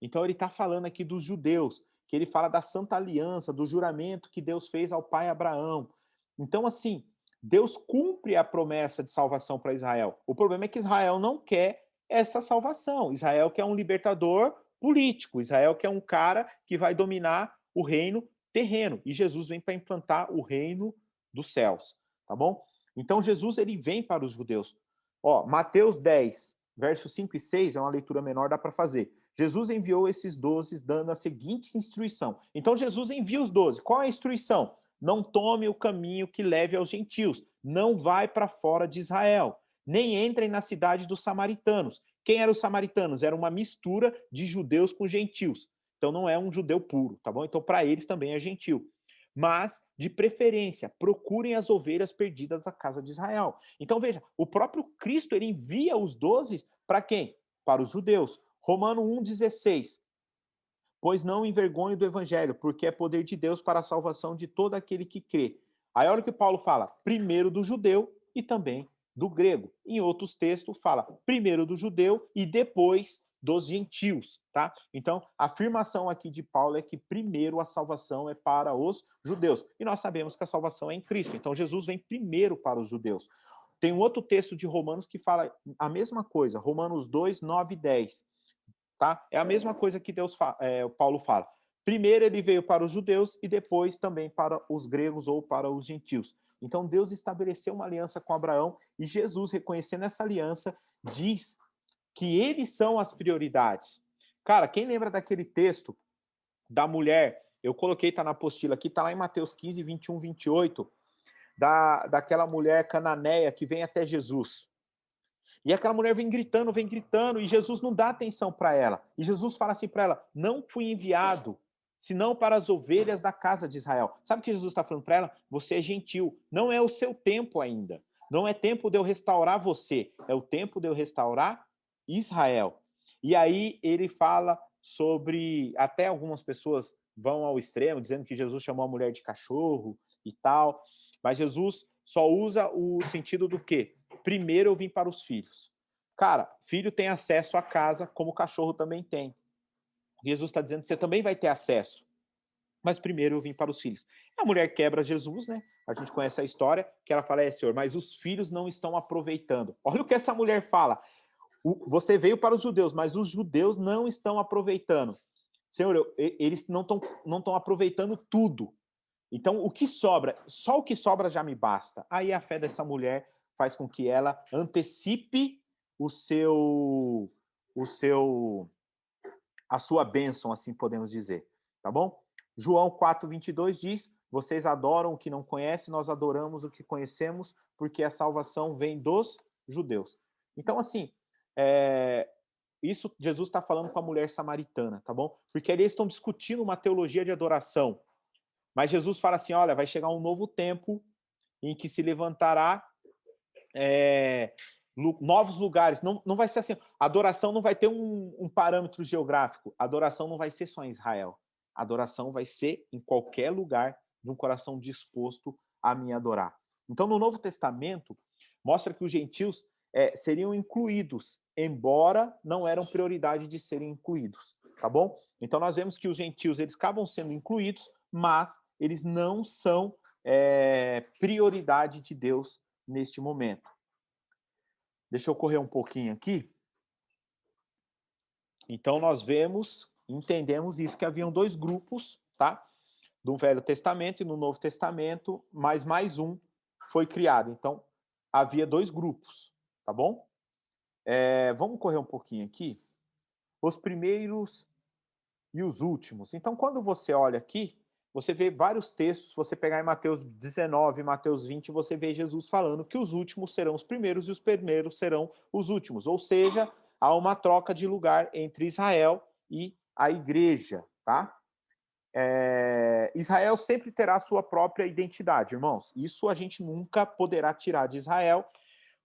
[SPEAKER 1] Então ele está falando aqui dos judeus, que ele fala da santa aliança, do juramento que Deus fez ao pai Abraão. Então, assim, Deus cumpre a promessa de salvação para Israel. O problema é que Israel não quer essa salvação. Israel quer um libertador político. Israel quer um cara que vai dominar o reino terreno. E Jesus vem para implantar o reino dos céus, tá bom? Então Jesus ele vem para os judeus. Ó, Mateus 10, versos 5 e 6 é uma leitura menor, dá para fazer. Jesus enviou esses 12 dando a seguinte instrução. Então Jesus envia os 12. Qual é a instrução? Não tome o caminho que leve aos gentios. Não vai para fora de Israel. Nem entrem na cidade dos samaritanos. Quem eram os samaritanos? Era uma mistura de judeus com gentios. Então não é um judeu puro, tá bom? Então para eles também é gentil. Mas, de preferência, procurem as ovelhas perdidas da casa de Israel. Então veja, o próprio Cristo ele envia os 12 para quem? Para os judeus. Romano 1,16. Pois não envergonhe do evangelho, porque é poder de Deus para a salvação de todo aquele que crê. Aí olha o que Paulo fala, primeiro do judeu e também do grego. Em outros textos fala primeiro do judeu e depois dos gentios, tá? Então, a afirmação aqui de Paulo é que primeiro a salvação é para os judeus. E nós sabemos que a salvação é em Cristo. Então, Jesus vem primeiro para os judeus. Tem um outro texto de Romanos que fala a mesma coisa, Romanos 2, 9 e 10. Tá? É a mesma coisa que Paulo fala. Primeiro ele veio para os judeus e depois também para os gregos ou para os gentios. Então Deus estabeleceu uma aliança com Abraão e Jesus, reconhecendo essa aliança, diz que eles são as prioridades. Cara, quem lembra daquele texto da mulher, eu coloquei, tá na apostila aqui, tá lá em Mateus 15, 21, 28, daquela mulher cananeia que vem até Jesus. E aquela mulher vem gritando, e Jesus não dá atenção para ela. E Jesus fala assim para ela: não fui enviado senão para as ovelhas da casa de Israel. Sabe o que Jesus está falando para ela? Você é gentil, não é o seu tempo ainda. Não é tempo de eu restaurar você, é o tempo de eu restaurar Israel. E aí ele fala sobre, até algumas pessoas vão ao extremo, dizendo que Jesus chamou a mulher de cachorro e tal, mas Jesus só usa o sentido do quê? Primeiro eu vim para os filhos. Cara, filho tem acesso à casa, como o cachorro também tem. Jesus está dizendo que você também vai ter acesso. Mas primeiro eu vim para os filhos. A mulher quebra Jesus, né? A gente conhece a história, que ela fala, Senhor, mas os filhos não estão aproveitando. Olha o que essa mulher fala. Você veio para os judeus, mas os judeus não estão aproveitando. Senhor, eles não estão aproveitando tudo. Então, o que sobra, só o que sobra já me basta. Aí a fé dessa mulher faz com que ela antecipe a sua bênção, assim podemos dizer, tá bom? João 4:22 diz: vocês adoram o que não conhecem, nós adoramos o que conhecemos, porque a salvação vem dos judeus. Então, assim, isso Jesus está falando com a mulher samaritana, tá bom? Porque eles estão discutindo uma teologia de adoração. Mas Jesus fala assim, olha, vai chegar um novo tempo em que se levantará novos lugares. Não vai ser assim, a adoração não vai ter um parâmetro geográfico. A adoração não vai ser só em Israel. A adoração vai ser em qualquer lugar de um coração disposto a me adorar. Então, no Novo Testamento, mostra que os gentios seriam incluídos, embora não eram prioridade de serem incluídos, tá bom? Então, nós vemos que os gentios, eles acabam sendo incluídos, mas eles não são prioridade de Deus neste momento. Deixa eu correr um pouquinho aqui. Então, nós entendemos isso, que haviam dois grupos, tá? Do Velho Testamento e no Novo Testamento, mas mais um foi criado. Então, havia dois grupos, tá bom? Vamos correr um pouquinho aqui. Os primeiros e os últimos. Então, quando você olha aqui, você vê vários textos, você pegar em Mateus 19, Mateus 20, você vê Jesus falando que os últimos serão os primeiros e os primeiros serão os últimos. Ou seja, há uma troca de lugar entre Israel e a igreja, tá? Israel sempre terá a sua própria identidade, irmãos. Isso a gente nunca poderá tirar de Israel.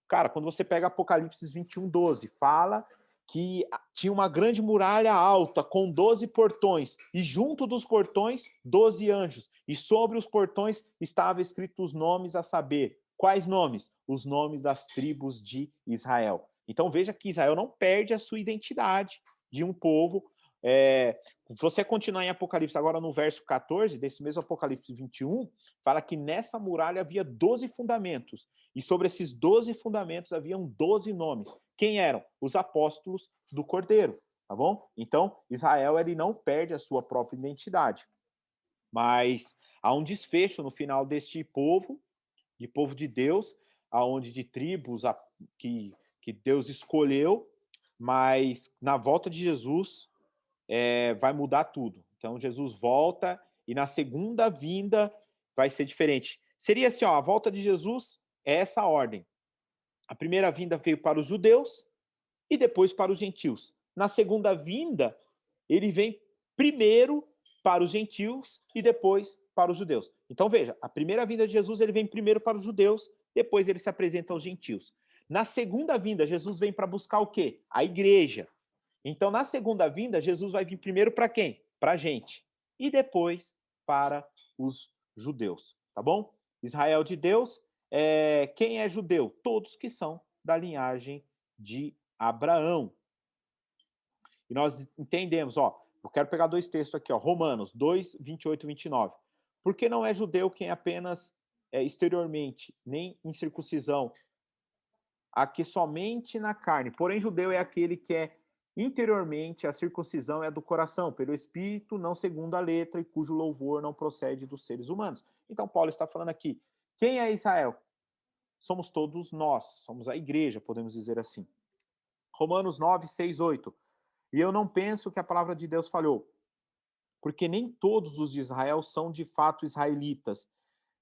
[SPEAKER 1] Cara, quando você pega Apocalipse 21, 12, fala que tinha uma grande muralha alta com 12 portões, e junto dos portões, 12 anjos, e sobre os portões estavam escritos os nomes, a saber, quais nomes? Os nomes das tribos de Israel. Então veja que Israel não perde a sua identidade de um povo. Se você continuar em Apocalipse, agora no verso 14, desse mesmo Apocalipse 21, fala que nessa muralha havia 12 fundamentos, e sobre esses 12 fundamentos haviam 12 nomes. Quem eram? Os apóstolos do Cordeiro, tá bom? Então, Israel, ele não perde a sua própria identidade. Mas há um desfecho no final deste povo de Deus, aonde de tribos que Deus escolheu, mas na volta de Jesus vai mudar tudo. Então, Jesus volta e na segunda vinda vai ser diferente. Seria assim, ó, a volta de Jesus é essa ordem. A primeira vinda veio para os judeus e depois para os gentios. Na segunda vinda, ele vem primeiro para os gentios e depois para os judeus. Então veja, a primeira vinda de Jesus, ele vem primeiro para os judeus, depois ele se apresenta aos gentios. Na segunda vinda, Jesus vem para buscar o quê? A igreja. Então, na segunda vinda, Jesus vai vir primeiro para quem? Para a gente. E depois para os judeus, tá bom? Israel de Deus, quem é judeu? Todos que são da linhagem de Abraão. E nós entendemos, ó, eu quero pegar dois textos aqui, ó, Romanos 2, 28 e 29. Porque não é judeu quem apenas exteriormente, nem em circuncisão, a que somente na carne. Porém, judeu é aquele que é interiormente, a circuncisão é do coração, pelo Espírito, não segundo a letra, e cujo louvor não procede dos seres humanos. Então, Paulo está falando aqui, quem é Israel? Somos todos nós, somos a igreja, podemos dizer assim. Romanos 9, 6, 8. E eu não penso que a palavra de Deus falhou, porque nem todos os de Israel são de fato israelitas,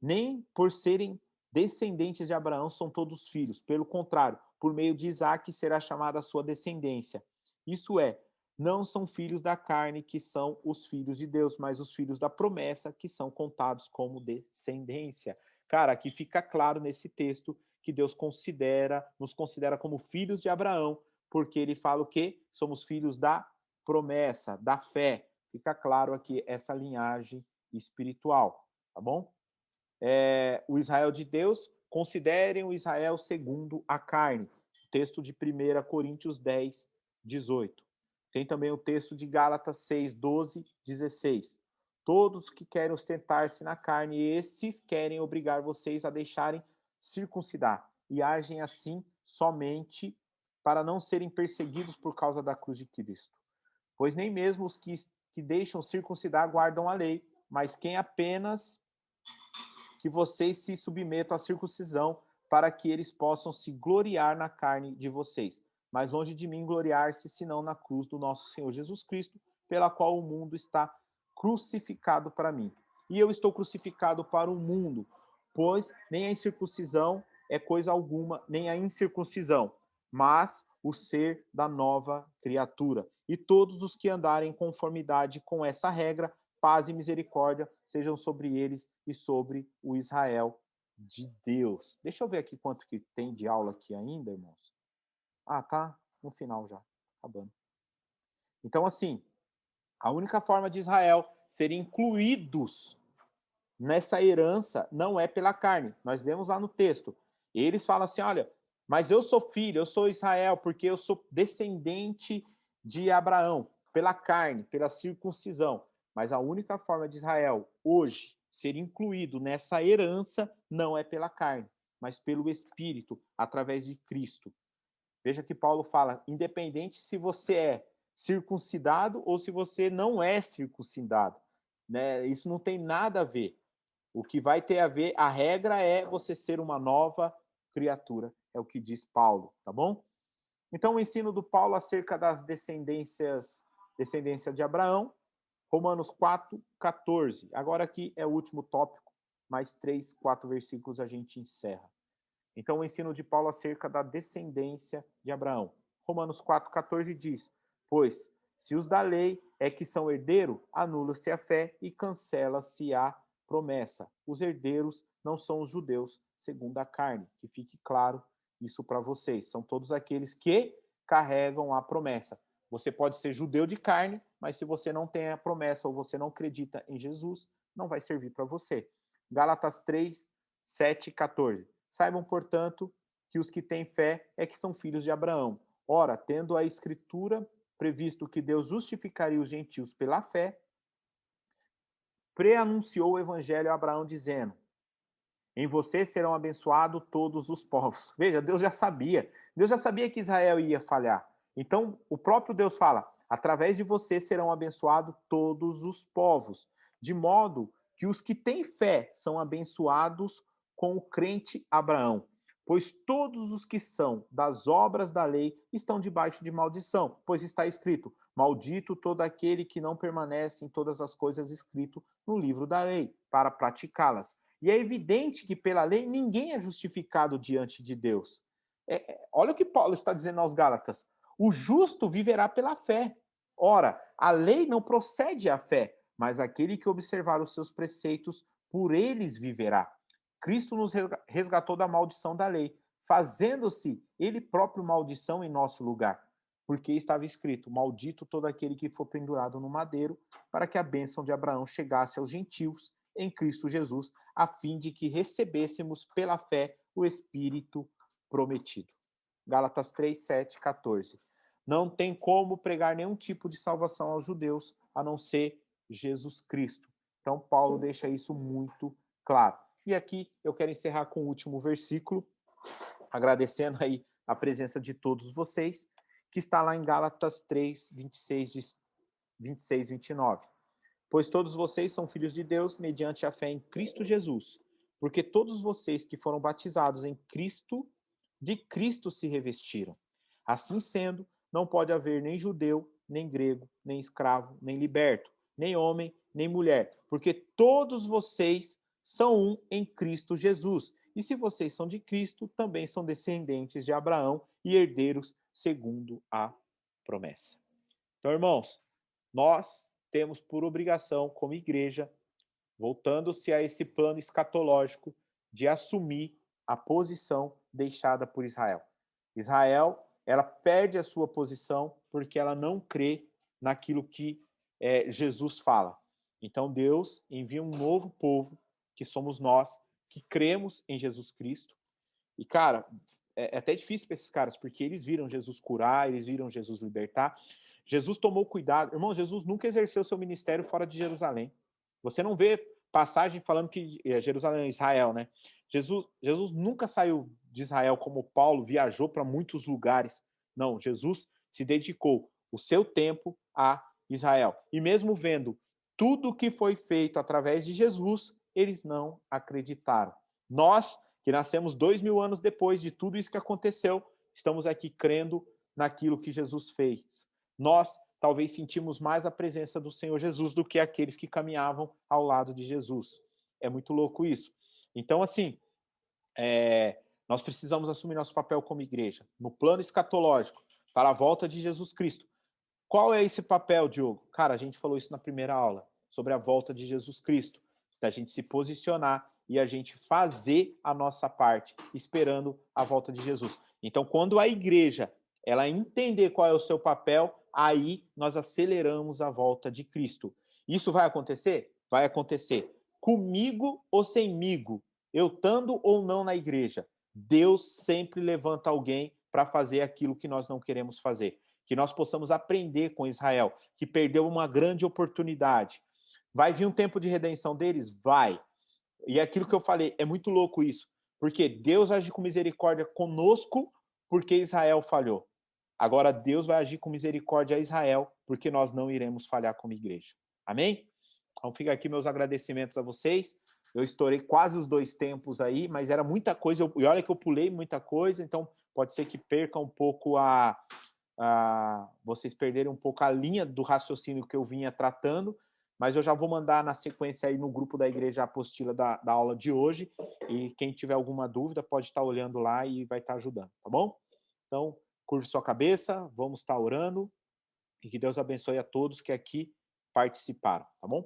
[SPEAKER 1] nem por serem descendentes de Abraão são todos filhos. Pelo contrário, por meio de Isaque será chamada a sua descendência. Isso é, não são filhos da carne que são os filhos de Deus, mas os filhos da promessa que são contados como descendência. Cara, aqui fica claro nesse texto que Deus nos considera como filhos de Abraão, porque ele fala o quê? Somos filhos da promessa, da fé. Fica claro aqui essa linhagem espiritual, tá bom? O Israel de Deus, considerem o Israel segundo a carne. Texto de 1 Coríntios 10, 18. Tem também o texto de Gálatas 6, 12, 16. Todos que querem ostentar-se na carne, esses querem obrigar vocês a deixarem circuncidar, e agem assim somente para não serem perseguidos por causa da cruz de Cristo. Pois nem mesmo os que deixam circuncidar guardam a lei, mas quem apenas que vocês se submetam à circuncisão, para que eles possam se gloriar na carne de vocês. Mas longe de mim gloriar-se, senão na cruz do nosso Senhor Jesus Cristo, pela qual o mundo está crucificado para mim. E eu estou crucificado para o mundo, pois nem a incircuncisão é coisa alguma, nem a incircuncisão, mas o ser da nova criatura. E todos os que andarem em conformidade com essa regra, paz e misericórdia sejam sobre eles e sobre o Israel de Deus. Deixa eu ver aqui quanto que tem de aula aqui ainda, irmãos. Ah, tá no final já, acabando. Então, assim, a única forma de Israel serem incluídos nessa herança não é pela carne. Nós lemos lá no texto. Eles falam assim, olha, mas eu sou filho, eu sou Israel, porque eu sou descendente de Abraão, pela carne, pela circuncisão. Mas a única forma de Israel hoje ser incluído nessa herança não é pela carne, mas pelo Espírito, através de Cristo. Veja que Paulo fala, independente se você é circuncidado ou se você não é circuncidado. Né? Isso não tem nada a ver. O que vai ter a ver, a regra é você ser uma nova criatura, é o que diz Paulo, tá bom? Então, o ensino do Paulo acerca das descendência de Abraão, Romanos 4, 14. Agora aqui é o último tópico, mais 3, 4 versículos a gente encerra. Então, o ensino de Paulo acerca da descendência de Abraão. Romanos 4, 14 diz, pois, se os da lei é que são herdeiro, anula-se a fé e cancela-se a promessa. Os herdeiros não são os judeus segundo a carne. Que fique claro isso para vocês. São todos aqueles que carregam a promessa. Você pode ser judeu de carne, mas se você não tem a promessa ou você não acredita em Jesus, não vai servir para você. Gálatas 3, 7 e 14. Saibam, portanto, que os que têm fé é que são filhos de Abraão. Ora, tendo a Escritura previsto que Deus justificaria os gentios pela fé, preanunciou o evangelho a Abraão, dizendo, em você serão abençoados todos os povos. Veja, Deus já sabia. Deus já sabia que Israel ia falhar. Então, o próprio Deus fala, através de você serão abençoados todos os povos. De modo que os que têm fé são abençoados com o crente Abraão. Pois todos os que são das obras da lei estão debaixo de maldição. Pois está escrito, maldito todo aquele que não permanece em todas as coisas escritas no livro da lei, para praticá-las. E é evidente que pela lei ninguém é justificado diante de Deus. Olha o que Paulo está dizendo aos Gálatas. O justo viverá pela fé. Ora, a lei não procede à fé, mas aquele que observar os seus preceitos, por eles viverá. Cristo nos resgatou da maldição da lei, fazendo-se ele próprio maldição em nosso lugar. Porque estava escrito, maldito todo aquele que for pendurado no madeiro, para que a bênção de Abraão chegasse aos gentios em Cristo Jesus, a fim de que recebêssemos pela fé o Espírito prometido. Gálatas 3, 7, 14. Não tem como pregar nenhum tipo de salvação aos judeus, a não ser Jesus Cristo. Então, Paulo deixa isso muito claro. E aqui eu quero encerrar com o último versículo, agradecendo aí a presença de todos vocês, que está lá em Gálatas 3, 26, 29. Pois todos vocês são filhos de Deus mediante a fé em Cristo Jesus, porque todos vocês que foram batizados em Cristo, de Cristo se revestiram. Assim sendo, não pode haver nem judeu, nem grego, nem escravo, nem liberto, nem homem, nem mulher, porque todos vocês são um em Cristo Jesus. E se vocês são de Cristo, também são descendentes de Abraão e herdeiros segundo a promessa. Então, irmãos, nós temos por obrigação, como igreja, voltando-se a esse plano escatológico, de assumir a posição deixada por Israel. Israel, ela perde a sua posição porque ela não crê naquilo que Jesus fala. Então Deus envia um novo povo, que somos nós, que cremos em Jesus Cristo. E, cara, é até difícil para esses caras, porque eles viram Jesus curar, eles viram Jesus libertar. Jesus tomou cuidado. Irmão, Jesus nunca exerceu seu ministério fora de Jerusalém. Você não vê passagem falando que Jerusalém é Israel, né? Jesus nunca saiu de Israel como Paulo, viajou para muitos lugares. Não, Jesus se dedicou o seu tempo a Israel. E mesmo vendo tudo o que foi feito através de Jesus, eles não acreditaram. Nós, que nascemos 2000 anos depois de tudo isso que aconteceu, estamos aqui crendo naquilo que Jesus fez. Nós talvez sentimos mais a presença do Senhor Jesus do que aqueles que caminhavam ao lado de Jesus. É muito louco isso. Então, assim, nós precisamos assumir nosso papel como igreja, no plano escatológico, para a volta de Jesus Cristo. Qual é esse papel, Diogo? Cara, a gente falou isso na primeira aula, sobre a volta de Jesus Cristo, da gente se posicionar e a gente fazer a nossa parte, esperando a volta de Jesus. Então, quando a igreja ela entender qual é o seu papel, aí nós aceleramos a volta de Cristo. Isso vai acontecer? Vai acontecer. Comigo ou semigo, eu estando ou não na igreja, Deus sempre levanta alguém para fazer aquilo que nós não queremos fazer. Que nós possamos aprender com Israel, que perdeu uma grande oportunidade. Vai vir um tempo de redenção deles? Vai. E é aquilo que eu falei, é muito louco isso, porque Deus age com misericórdia conosco porque Israel falhou. Agora Deus vai agir com misericórdia a Israel porque nós não iremos falhar como igreja. Amém? Então fica aqui meus agradecimentos a vocês. Eu estourei quase os 2 tempos aí, mas era muita coisa, e olha que eu pulei muita coisa, então pode ser que perca um pouco vocês perderem um pouco a linha do raciocínio que eu vinha tratando, mas eu já vou mandar na sequência aí no grupo da Igreja a apostila da aula de hoje, e quem tiver alguma dúvida pode estar olhando lá e vai estar ajudando, tá bom? Então, curve sua cabeça, vamos estar orando, e que Deus abençoe a todos que aqui participaram, tá bom?